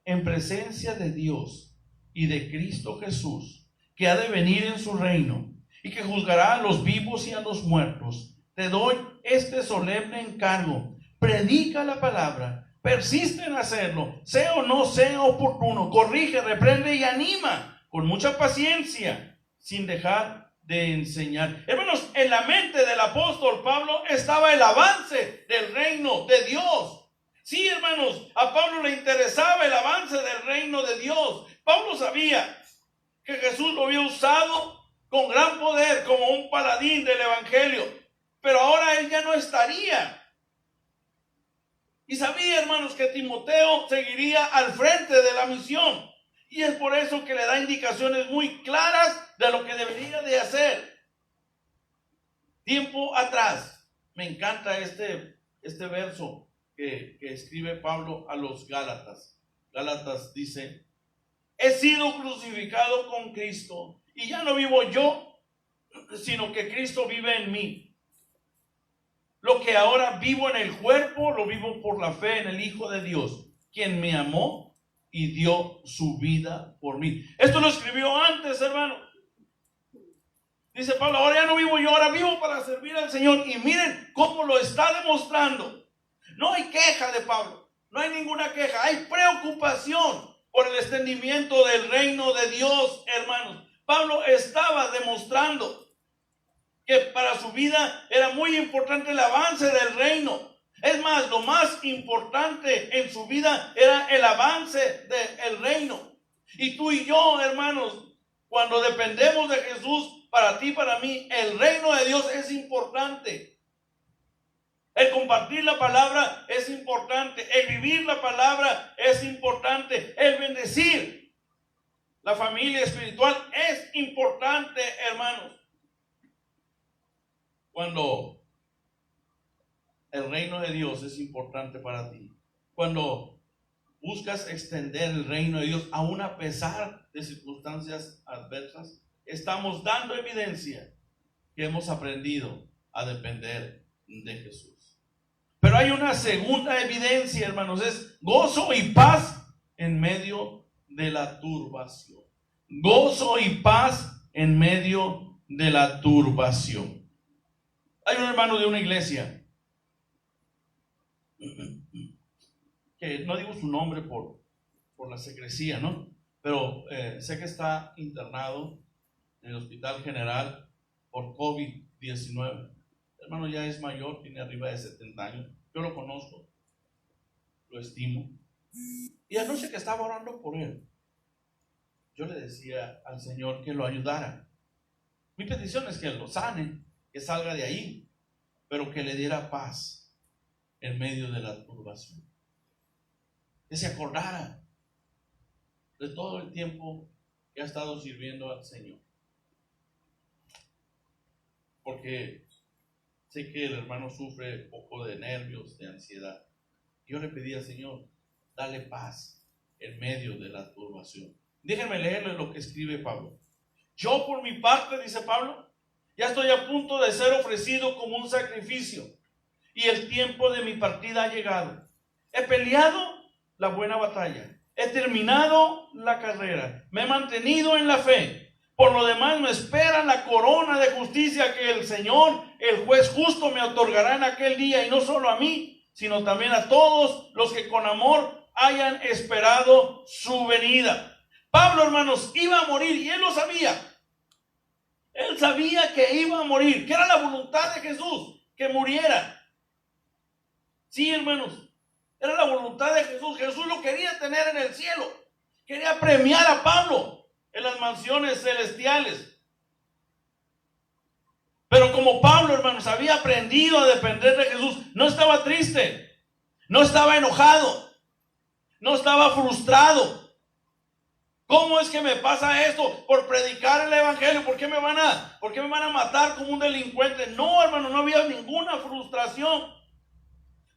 en presencia de Dios y de Cristo Jesús, que ha de venir en su reino y que juzgará a los vivos y a los muertos, te doy este solemne encargo: predica la palabra, persiste en hacerlo, sea o no sea oportuno, corrige, reprende y anima con mucha paciencia, sin dejar de enseñar. Hermanos, en la mente del apóstol Pablo estaba el avance del reino de Dios. Sí, hermanos, a Pablo le interesaba el avance del reino de Dios. Pablo sabía que Jesús lo había usado con gran poder como un paladín del evangelio, pero ahora él ya no estaría. Y sabía, hermanos, que Timoteo seguiría al frente de la misión. Y es por eso que le da indicaciones muy claras de lo que debería de hacer. Tiempo atrás, me encanta este verso que escribe Pablo a los Gálatas. Gálatas dice: he sido crucificado con Cristo, y ya no vivo yo, sino que Cristo vive en mí. Lo que ahora vivo en el cuerpo, lo vivo por la fe en el Hijo de Dios, quien me amó y dio su vida por mí. Esto lo escribió antes, hermano. Dice Pablo: ahora ya no vivo yo, ahora vivo para servir al Señor. Y miren cómo lo está demostrando. No hay queja de Pablo, no hay ninguna queja, hay preocupación por el extendimiento del reino de Dios, hermanos. Pablo estaba demostrando que para su vida era muy importante el avance del reino. Es más, lo más importante en su vida era el avance del reino. Y tú y yo, hermanos, cuando dependemos de Jesús, para ti, para mí, el reino de Dios es importante. El compartir la palabra es importante. El vivir la palabra es importante. El bendecir la familia espiritual es importante, hermanos. Cuando el reino de Dios es importante para ti, cuando buscas extender el reino de Dios aún a pesar de circunstancias adversas, estamos dando evidencia que hemos aprendido a depender de Jesús. Pero hay una segunda evidencia, hermanos, es gozo y paz en medio de la turbación. Gozo y paz en medio de la turbación. Hay un hermano de una iglesia, que no digo su nombre por la secrecía, ¿no? Pero sé que está internado en el Hospital General por COVID-19. El hermano ya es mayor, tiene arriba de 70 años. Yo lo conozco, lo estimo. Y anoche que estaba orando por él, yo le decía al Señor que lo ayudara. Mi petición es que lo sane, que salga de ahí, pero que le diera paz en medio de la turbación. Que se acordara de todo el tiempo que ha estado sirviendo al Señor. Porque sé que el hermano sufre un poco de nervios, de ansiedad. Yo le pedí al Señor, dale paz en medio de la turbación. Déjenme leerle lo que escribe Pablo. Yo por mi parte, dice Pablo, ya estoy a punto de ser ofrecido como un sacrificio, y el tiempo de mi partida ha llegado. He peleado la buena batalla, he terminado la carrera, me he mantenido en la fe. Por lo demás me espera la corona de justicia que el Señor, el juez justo, me otorgará en aquel día, y no solo a mí, sino también a todos los que con amor hayan esperado su venida. Pablo, hermanos, iba a morir, y él lo sabía. Él sabía que iba a morir, que era la voluntad de Jesús que muriera. Sí, hermanos, era la voluntad de Jesús. Jesús lo quería tener en el cielo. Quería premiar a Pablo en las mansiones celestiales. Pero como Pablo, hermanos, había aprendido a depender de Jesús, no estaba triste, no estaba enojado, no estaba frustrado. ¿Cómo es que me pasa esto? Por predicar el evangelio. ¿Por qué me van a matar como un delincuente? No, hermano, no había ninguna frustración.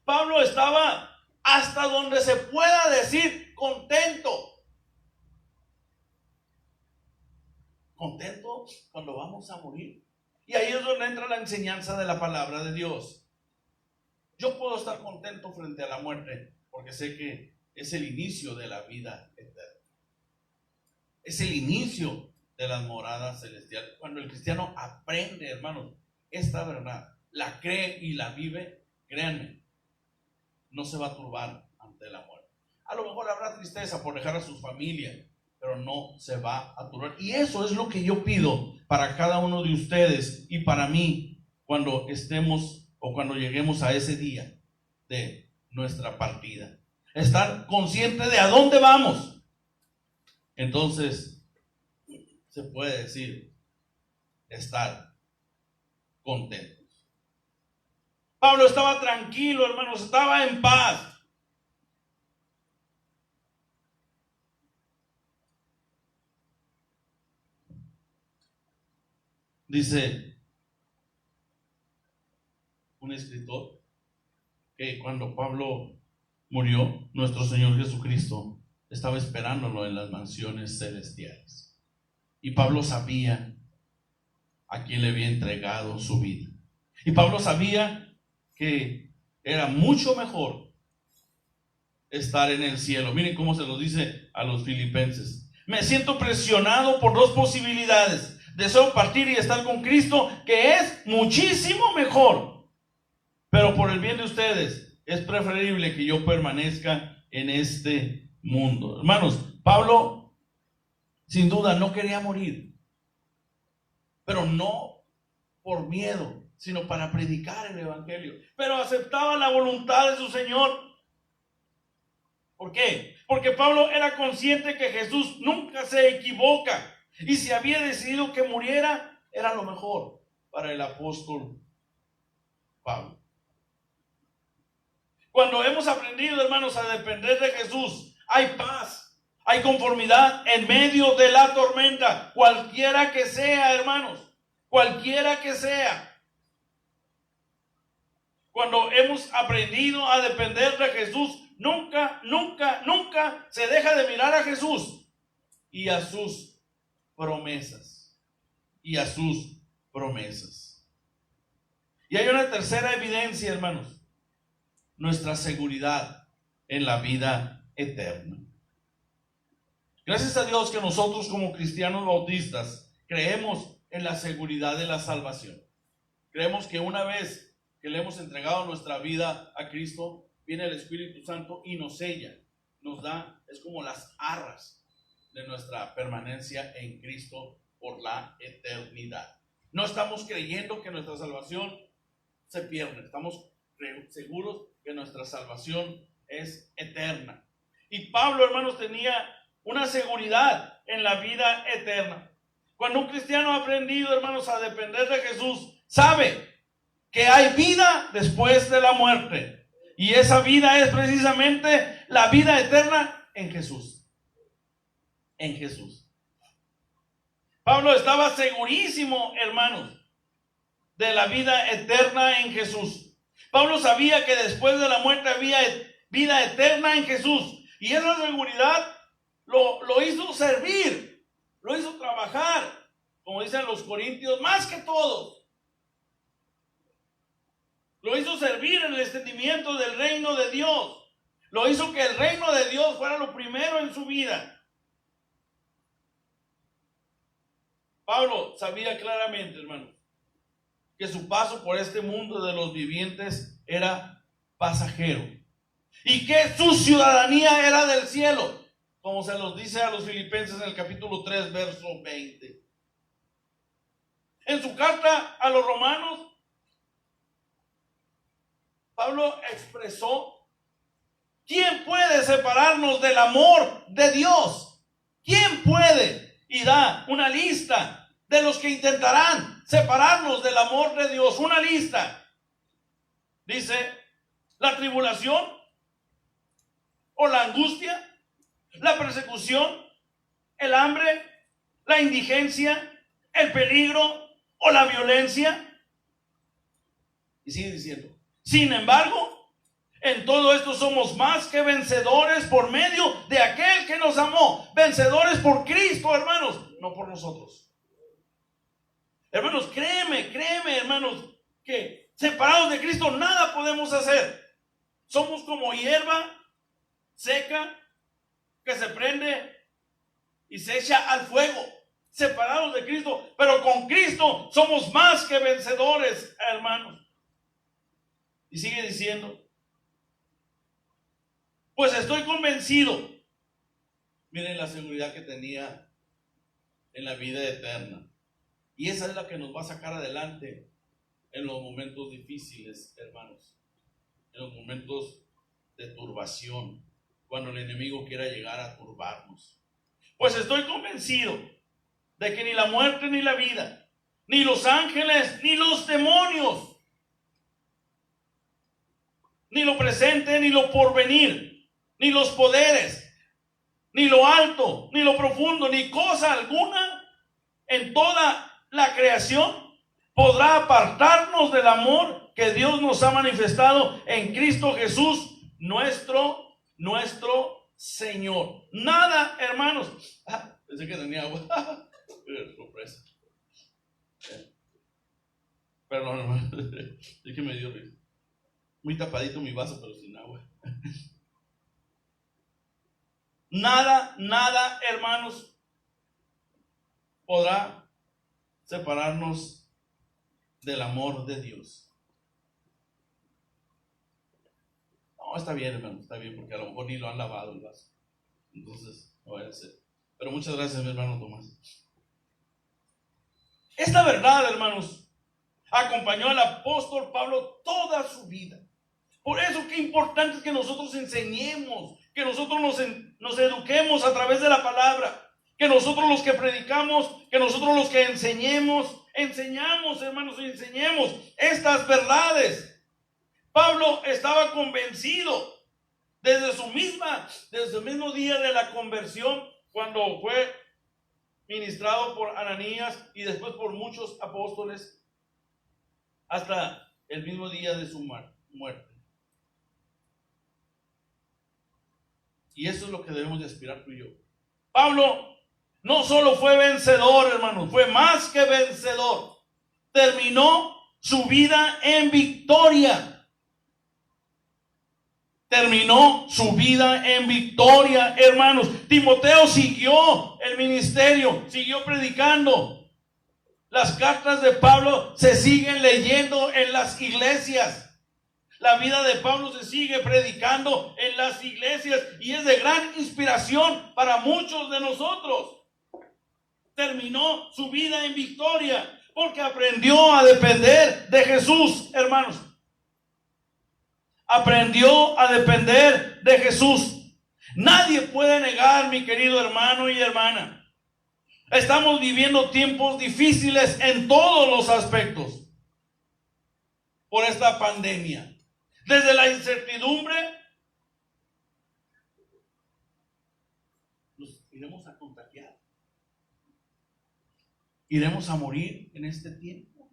Pablo estaba hasta donde se pueda decir contento. Contento cuando vamos a morir. Y ahí es donde entra la enseñanza de la palabra de Dios. Yo puedo estar contento frente a la muerte porque sé que es el inicio de la vida eterna. Es el inicio de las moradas celestiales. Cuando el cristiano aprende, hermanos, esta verdad, la cree y la vive, créanme, no se va a turbar ante la muerte. A lo mejor habrá tristeza por dejar a su familia, pero no se va a turbar. Y eso es lo que yo pido para cada uno de ustedes y para mí cuando estemos o cuando lleguemos a ese día de nuestra partida. Estar consciente de a dónde vamos. Entonces, se puede decir estar contentos. Pablo estaba tranquilo, hermanos, estaba en paz. Dice un escritor que cuando Pablo murió, nuestro Señor Jesucristo estaba esperándolo en las mansiones celestiales. Y Pablo sabía a quién le había entregado su vida. Y Pablo sabía que era mucho mejor estar en el cielo. Miren cómo se lo dice a los filipenses. Me siento presionado por dos posibilidades. Deseo partir y estar con Cristo, que es muchísimo mejor. Pero por el bien de ustedes, es preferible que yo permanezca en este mundo. Hermanos, Pablo sin duda no quería morir, pero no por miedo, sino para predicar el evangelio. Pero aceptaba la voluntad de su Señor. ¿Por qué? Porque Pablo era consciente que Jesús nunca se equivoca. Y si había decidido que muriera, era lo mejor para el apóstol Pablo. Cuando hemos aprendido, hermanos, a depender de Jesús, hay paz, hay conformidad en medio de la tormenta, cualquiera que sea, hermanos, cualquiera que sea. Cuando hemos aprendido a depender de Jesús, nunca se deja de mirar a Jesús y a sus promesas. Y a sus promesas. Y hay una tercera evidencia, hermanos. Nuestra seguridad en la vida eterna. Gracias a Dios que nosotros como cristianos bautistas creemos en la seguridad de la salvación. Creemos que una vez que le hemos entregado nuestra vida a Cristo, viene el Espíritu Santo y nos sella, nos da, es como las arras de nuestra permanencia en Cristo por la eternidad. No estamos creyendo que nuestra salvación se pierde, estamos seguros que nuestra salvación es eterna. Y Pablo, hermanos, tenía una seguridad en la vida eterna. Cuando un cristiano ha aprendido, hermanos, a depender de Jesús, sabe que hay vida después de la muerte. Y esa vida es precisamente la vida eterna en Jesús. En Jesús. Pablo estaba segurísimo, hermanos, de la vida eterna en Jesús. Pablo sabía que después de la muerte había vida eterna en Jesús. Y esa seguridad lo hizo servir, lo hizo trabajar, como dicen los corintios, más que todos. Lo hizo servir en el extendimiento del reino de Dios. Lo hizo que el reino de Dios fuera lo primero en su vida. Pablo sabía claramente, hermanos, que su paso por este mundo de los vivientes era pasajero y que su ciudadanía era del cielo, como se los dice a los filipenses en el capítulo 3, verso 20. En su carta a los romanos, Pablo expresó: ¿quién puede separarnos del amor de Dios? ¿Quién puede? Y da una lista de los que intentarán separarnos del amor de Dios. Una lista. Dice: la tribulación o la angustia, la persecución,
el hambre, la indigencia, el peligro o la violencia. Y sigue diciendo, sin embargo, en todo esto somos más que vencedores por medio de aquel que nos amó. Vencedores por Cristo, hermanos, no por nosotros. Hermanos, créeme, hermanos, que separados de Cristo nada podemos hacer. Somos como hierba seca que se prende y se echa al fuego. Separados de Cristo, pero con Cristo somos más que vencedores, hermanos. Y sigue diciendo, pues estoy convencido. Miren la seguridad que tenía en la vida eterna. Y esa es la que nos va a sacar adelante en los momentos difíciles, hermanos. En los momentos de turbación, cuando el enemigo quiera llegar a turbarnos. Pues estoy convencido de que ni la muerte ni la vida, ni los ángeles, ni los demonios, ni lo presente, ni lo porvenir, ni los poderes, ni lo alto, ni lo profundo, ni cosa alguna en toda la creación podrá apartarnos del amor que Dios nos ha manifestado en Cristo Jesús, nuestro Señor. Nada, hermanos. Pensé que tenía agua. Sorpresa. Perdón, hermano. Es que me dio risa. Muy tapadito mi vaso, pero sin agua. Nada, hermanos, podrá separarnos del amor de Dios. No, está bien, hermano, está bien, porque a lo mejor ni lo han lavado el vaso. Entonces, no vaya a ser. Pero muchas gracias, mi hermano Tomás. Esta verdad, hermanos, acompañó al apóstol Pablo toda su vida. Por eso qué importante es que nosotros enseñemos, que nosotros nos eduquemos a través de la palabra, que nosotros los que predicamos, que nosotros los que enseñemos, hermanos, enseñemos estas verdades. Pablo estaba convencido desde el mismo día de la conversión, cuando fue ministrado por Ananías y después por muchos apóstoles, hasta el mismo día de su muerte. Y eso es lo que debemos de aspirar tú y yo. Pablo no solo fue vencedor, hermanos, fue más que vencedor. Terminó su vida en victoria. Terminó su vida en victoria, hermanos. Timoteo siguió el ministerio, siguió predicando. Las cartas de Pablo se siguen leyendo en las iglesias. La vida de Pablo se sigue predicando en las iglesias y es de gran inspiración para muchos de nosotros. Terminó su vida en victoria porque aprendió a depender de Jesús, hermanos. Aprendió a depender de Jesús. Nadie puede negar, mi querido hermano y hermana. Estamos viviendo tiempos difíciles en todos los aspectos por esta pandemia. Desde la incertidumbre, nos iremos a contagiar. Iremos a morir en este tiempo.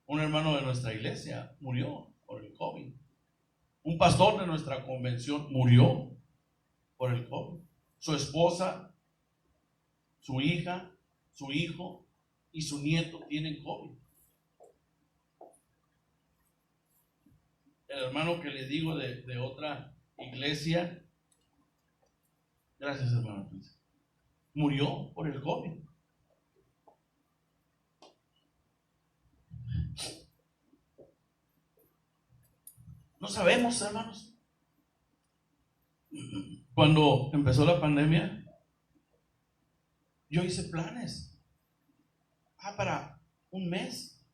Un hermano de nuestra iglesia murió por el COVID. Un pastor de nuestra convención murió por el COVID. Su esposa, su hija, su hijo y su nieto tienen COVID. El hermano que les digo de otra iglesia, gracias hermano, murió por el COVID. No sabemos, hermanos. Cuando empezó la pandemia, yo hice planes para un mes,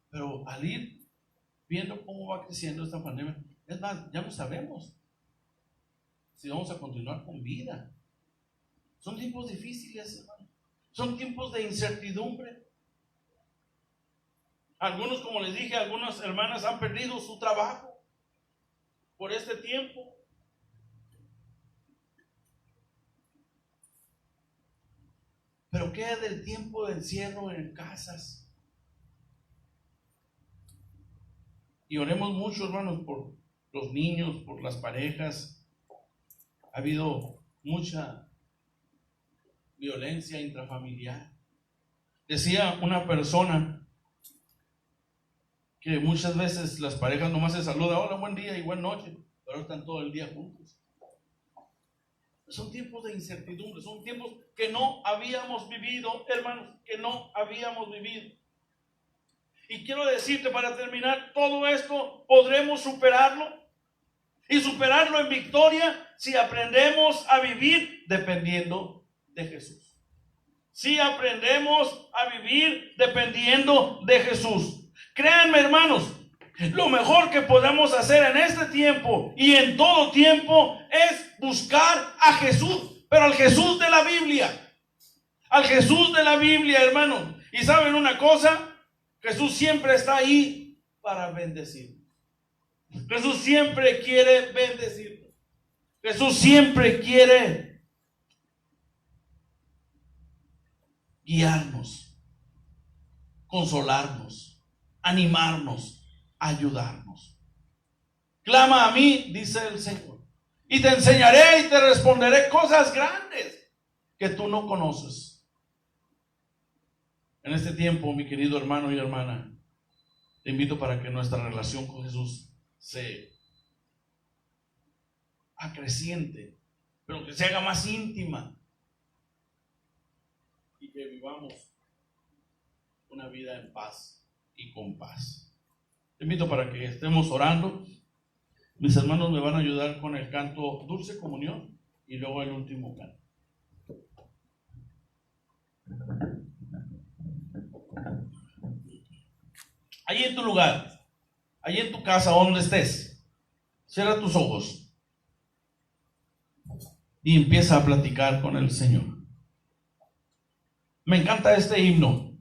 pero al ir viendo cómo va creciendo esta pandemia, es más, ya no sabemos si vamos a continuar con vida. Son tiempos difíciles, hermano. Son tiempos de incertidumbre. Algunos, como les dije, algunas hermanas han perdido su trabajo por este tiempo.
Pero ¿qué del tiempo de encierro en casas? Y oremos mucho, hermanos, por los niños, por las parejas. Ha habido mucha violencia intrafamiliar. Decía una persona que muchas veces las parejas nomás se saludan, hola, buen día y buena noche, pero están todo el día juntos. Son tiempos de incertidumbre, son tiempos que no habíamos vivido, hermanos, que no habíamos vivido. Y quiero decirte, para terminar, todo esto podremos superarlo, y superarlo en victoria si aprendemos a vivir dependiendo de Jesús. Si aprendemos a vivir dependiendo de Jesús. Créanme, hermanos, lo mejor que podemos hacer en este tiempo y en todo tiempo es buscar a Jesús, pero al Jesús de la Biblia. Al Jesús de la Biblia, hermanos. Y ¿saben una cosa? Jesús siempre está ahí para bendecir. Jesús siempre quiere bendecir. Jesús siempre quiere guiarnos, consolarnos, animarnos, ayudarnos. Clama a mí, dice el Señor, y te enseñaré y te responderé cosas grandes que tú no conoces. En este tiempo, mi querido hermano y hermana, te invito para que nuestra relación con Jesús se acreciente, pero que se haga más íntima y que vivamos una vida en paz y con paz. Te invito para que estemos orando. Mis hermanos me van a ayudar con el canto Dulce Comunión y luego el último canto. Allí en tu lugar, allí en tu casa, donde estés, cierra tus ojos y empieza a platicar con el Señor. Me encanta este himno.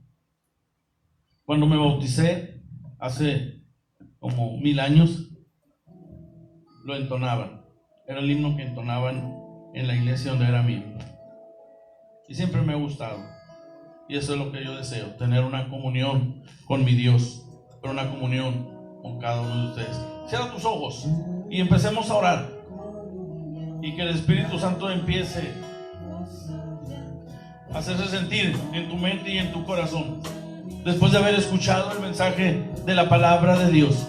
Cuando me bauticé hace como 1000 años, lo entonaban. Era el himno que entonaban en la iglesia donde era mío. Y siempre me ha gustado. Y eso es lo que yo deseo, tener una comunión con mi Dios, pero una comunión con cada uno de ustedes. Cierra tus ojos y empecemos a orar. Y que el Espíritu Santo empiece a hacerse sentir en tu mente y en tu corazón, después de haber escuchado el mensaje de la palabra de Dios.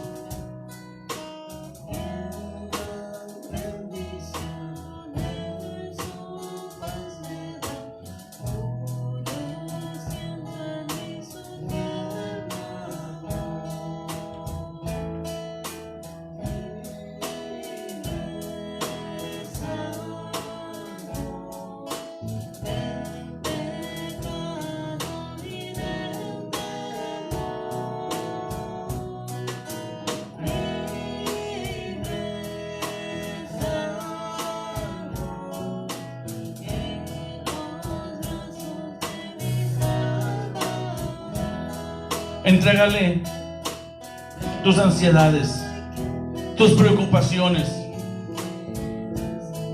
Entrégale tus ansiedades, tus preocupaciones,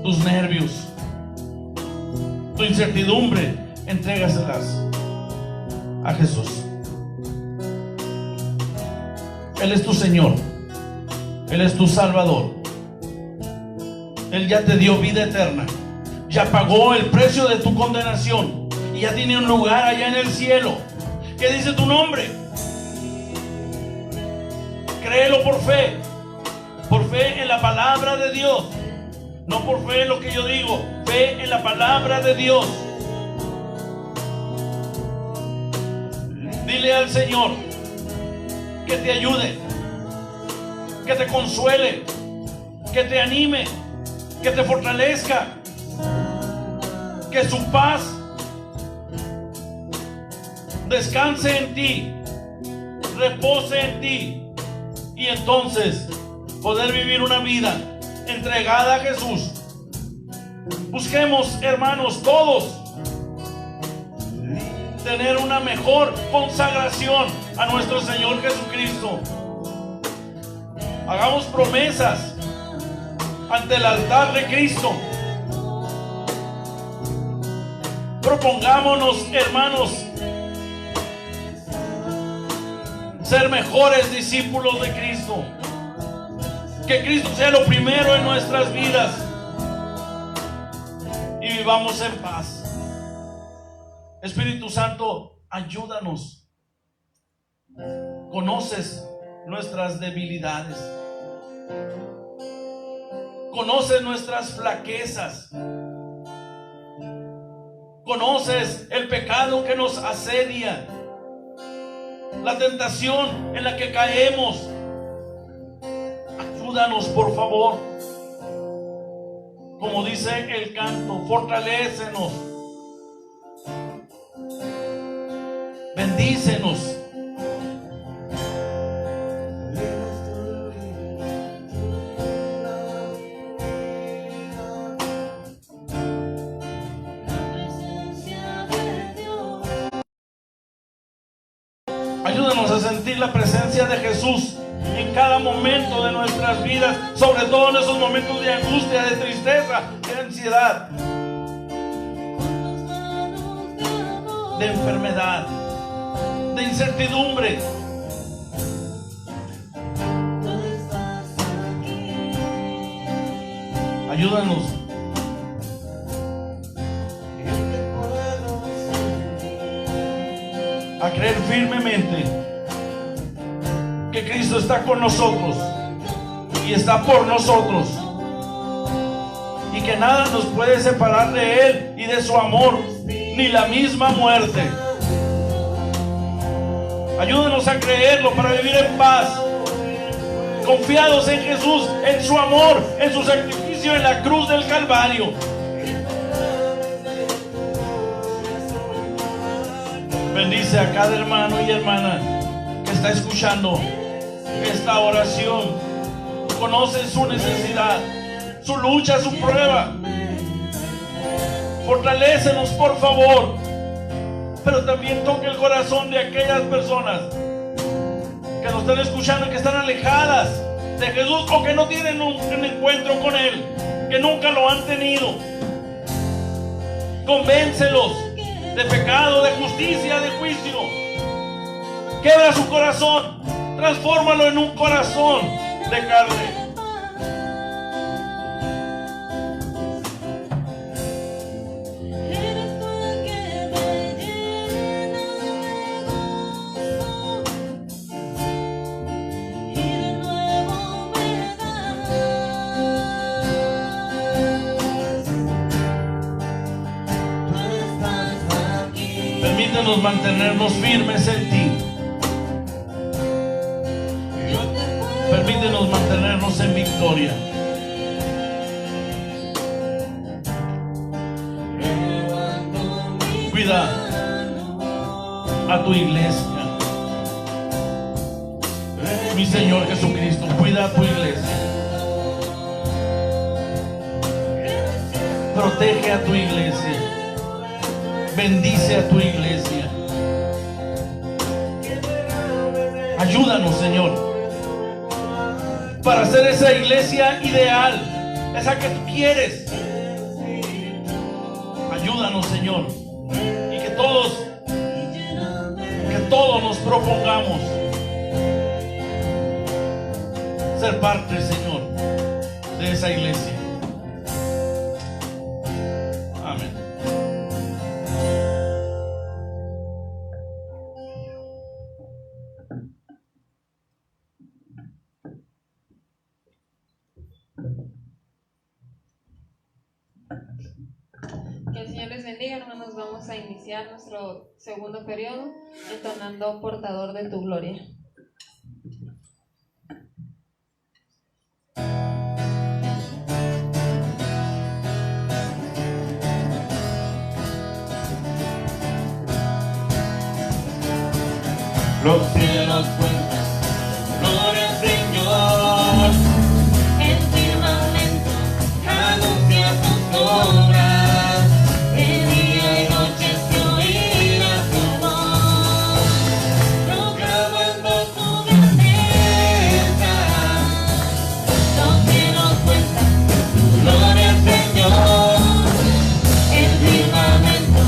tus nervios, tu incertidumbre. Entrégaselas a Jesús. Él es tu Señor, Él es tu Salvador. Él ya te dio vida eterna, ya pagó el precio de tu condenación y ya tiene un lugar allá en el cielo. ¿Qué dice tu nombre? Créelo por fe en la palabra de Dios, no por fe en lo que yo digo, fe en la palabra de Dios. Dile al Señor que te ayude, que te consuele, que te anime, que te fortalezca, que su paz descanse en ti, repose en ti. Y entonces poder vivir una vida entregada a Jesús. Busquemos, hermanos, todos tener una mejor consagración a nuestro Señor Jesucristo. Hagamos promesas ante el altar de Cristo.
Propongámonos, hermanos, ser mejores discípulos de Cristo. Que Cristo sea lo primero en nuestras vidas y vivamos en paz. Espíritu Santo, ayúdanos. Conoces nuestras debilidades. Conoces nuestras flaquezas. Conoces el pecado que nos asedia, la tentación en la que caemos. Ayúdanos, por favor. Como dice el canto, fortalécenos. Bendícenos. Ayúdanos a sentir la presencia de Jesús en cada momento de nuestras vidas, sobre todo en esos momentos de angustia, de tristeza, de ansiedad, de enfermedad, de incertidumbre. Ayúdanos a creer firmemente que Cristo está con nosotros y está por nosotros, y que nada nos puede separar de Él y de su amor, ni la misma muerte. Ayúdanos a creerlo para vivir en paz, confiados en Jesús, en su amor, en su sacrificio en la cruz del Calvario. Bendice a cada hermano y hermana que está escuchando esta oración. Conoce su necesidad, su lucha, su prueba. Fortalécenos, por favor. Pero también toque el corazón de aquellas personas que nos están escuchando y que están alejadas de Jesús, o que no tienen un encuentro con Él, que nunca lo han tenido. Convéncelos de pecado, de justicia, de juicio. Quebra su corazón, transfórmalo en un corazón de carne. Permítenos mantenernos firmes en ti. Permítenos mantenernos en victoria. Cuida a tu iglesia. Mi Señor Jesucristo, cuida a tu iglesia. Protege a tu iglesia. Bendice a tu iglesia. Ayúdanos, Señor, para ser esa iglesia ideal, esa que tú quieres. Ayúdanos, Señor, y que todos nos propongamos ser parte, Señor, de esa iglesia. Amén.
Que el Señor les bendiga, hermanos. Vamos a iniciar nuestro segundo periodo entonando Portador de tu Gloria.
Los cielos cuentan, gloria al Señor. El firmamento anuncia sus obras. De día y noche se oirá su voz, proclamando su grandeza. Los cielos cuentan, gloria al Señor. El firmamento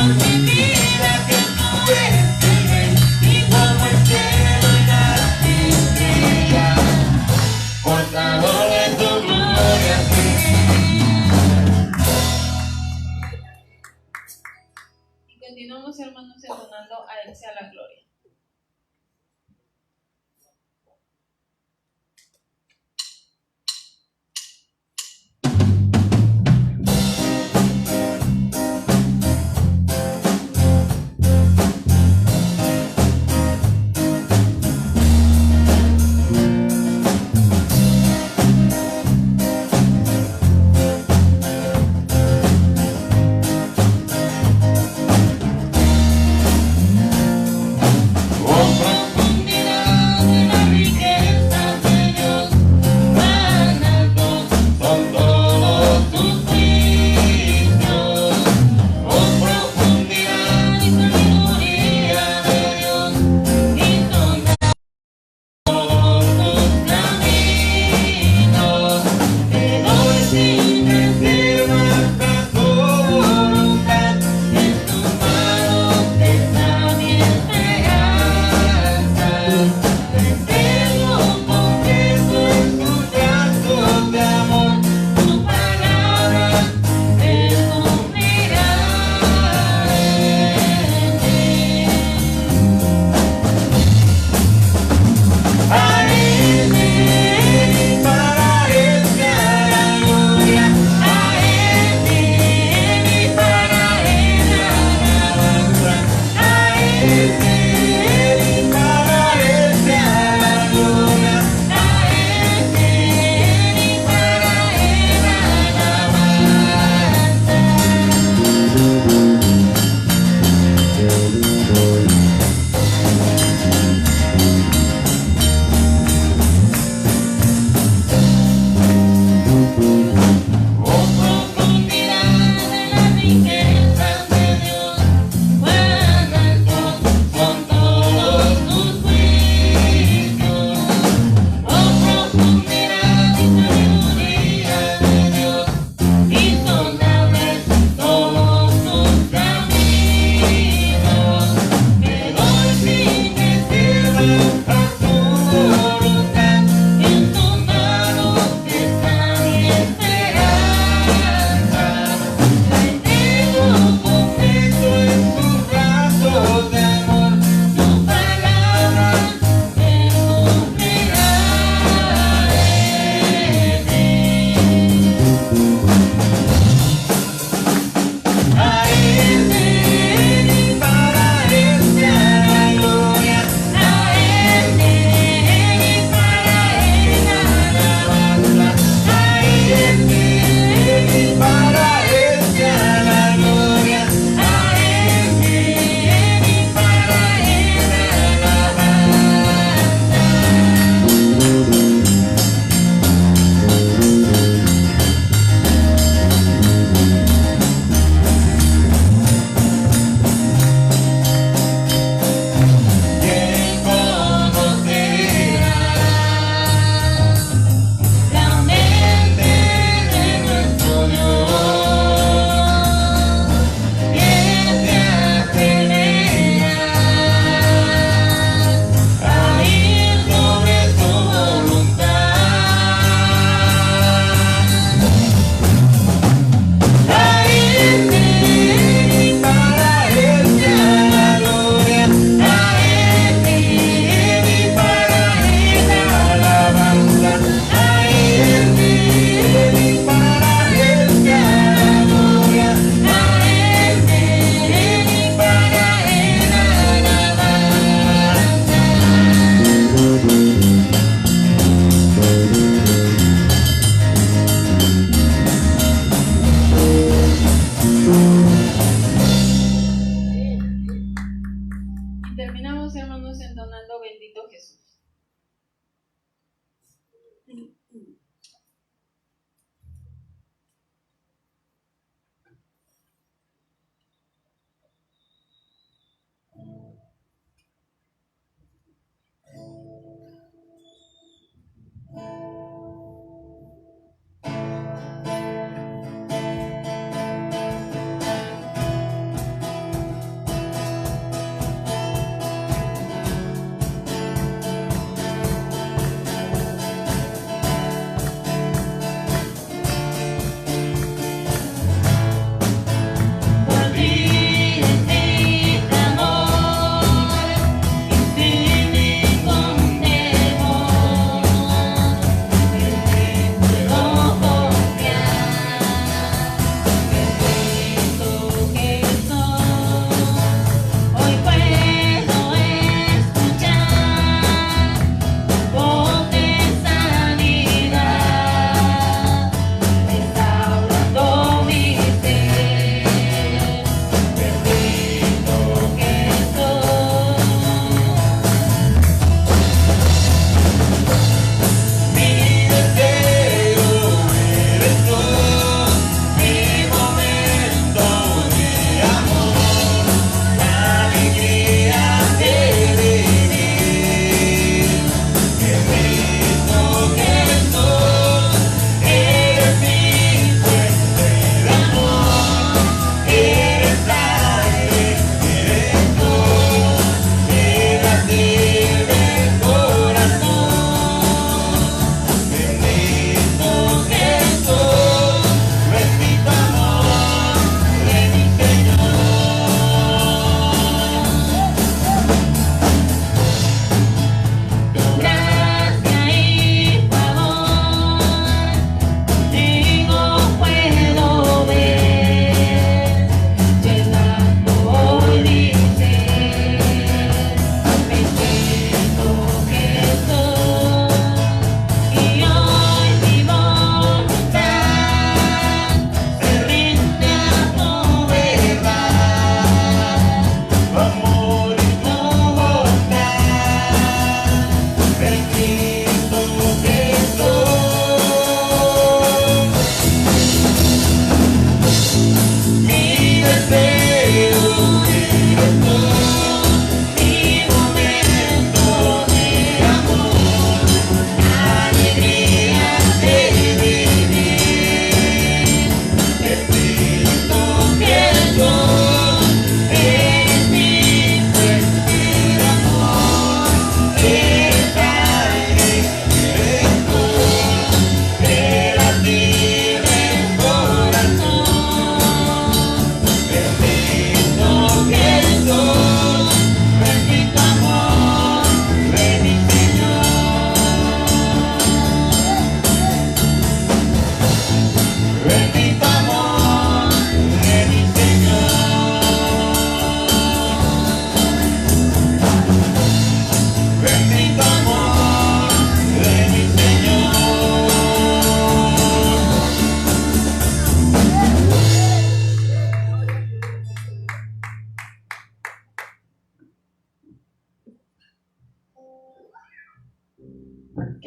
mi vida que tú eres el rey, y como el cielo y las estrellas, portador de tu gloria.
Y continuamos, hermanos, entonando a Él sea la gloria.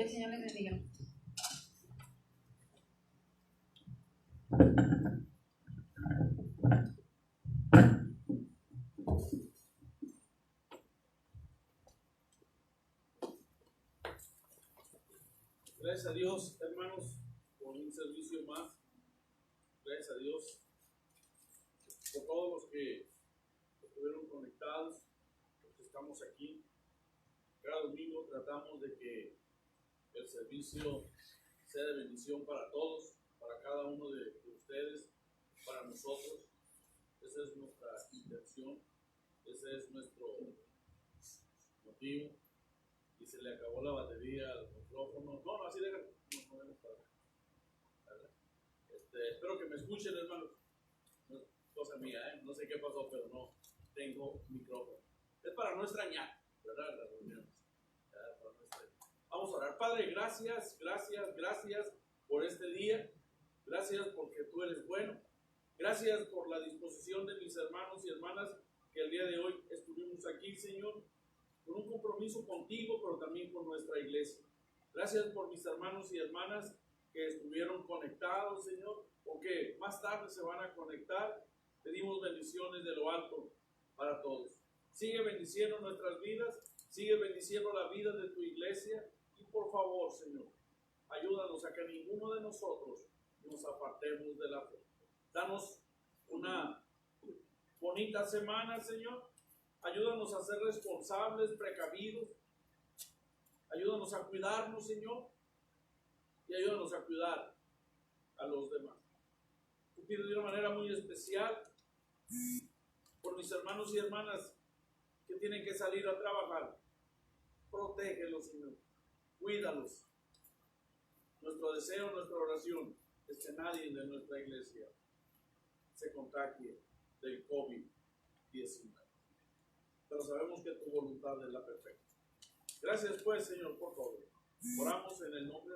el Señor les bendiga.
Gracias a Dios, hermanos, por un servicio más. Gracias a Dios por todos los que estuvieron conectados, los que estamos aquí. Cada domingo tratamos de que el servicio sea de bendición para todos, para cada uno de ustedes, para nosotros. Esa es nuestra intención, ese es nuestro motivo. Y se le acabó la batería al micrófono. No, así déjalo. No podemos parar. Espero que me escuchen, hermanos. No es cosa mía, no sé qué pasó, pero no tengo micrófono. Es para no extrañar, ¿verdad? Las reuniones. Para no extrañar. Vamos a orar. Padre, gracias por este día. Gracias porque tú eres bueno. Gracias por la disposición de mis hermanos y hermanas que el día de hoy estuvimos aquí, Señor, con un compromiso contigo, pero también con nuestra iglesia. Gracias por mis hermanos y hermanas que estuvieron conectados, Señor, o que más tarde se van a conectar. Pedimos bendiciones de lo alto para todos. Sigue bendiciendo nuestras vidas, sigue bendiciendo la vida de tu iglesia y por favor, Señor, ayúdanos a que ninguno de nosotros nos apartemos de la fe. Danos una bonita semana, Señor. Ayúdanos a ser responsables, precavidos. Ayúdanos a cuidarnos, Señor. Y ayúdanos a cuidar a los demás. Te pido de una manera muy especial por mis hermanos y hermanas que tienen que salir a trabajar. Protégelos, Señor. Cuídalos. Nuestro deseo, nuestra oración es que nadie de nuestra iglesia se contagie del COVID-19. Pero sabemos que tu voluntad es la perfecta. Gracias pues, Señor, por todo. Oramos en el nombre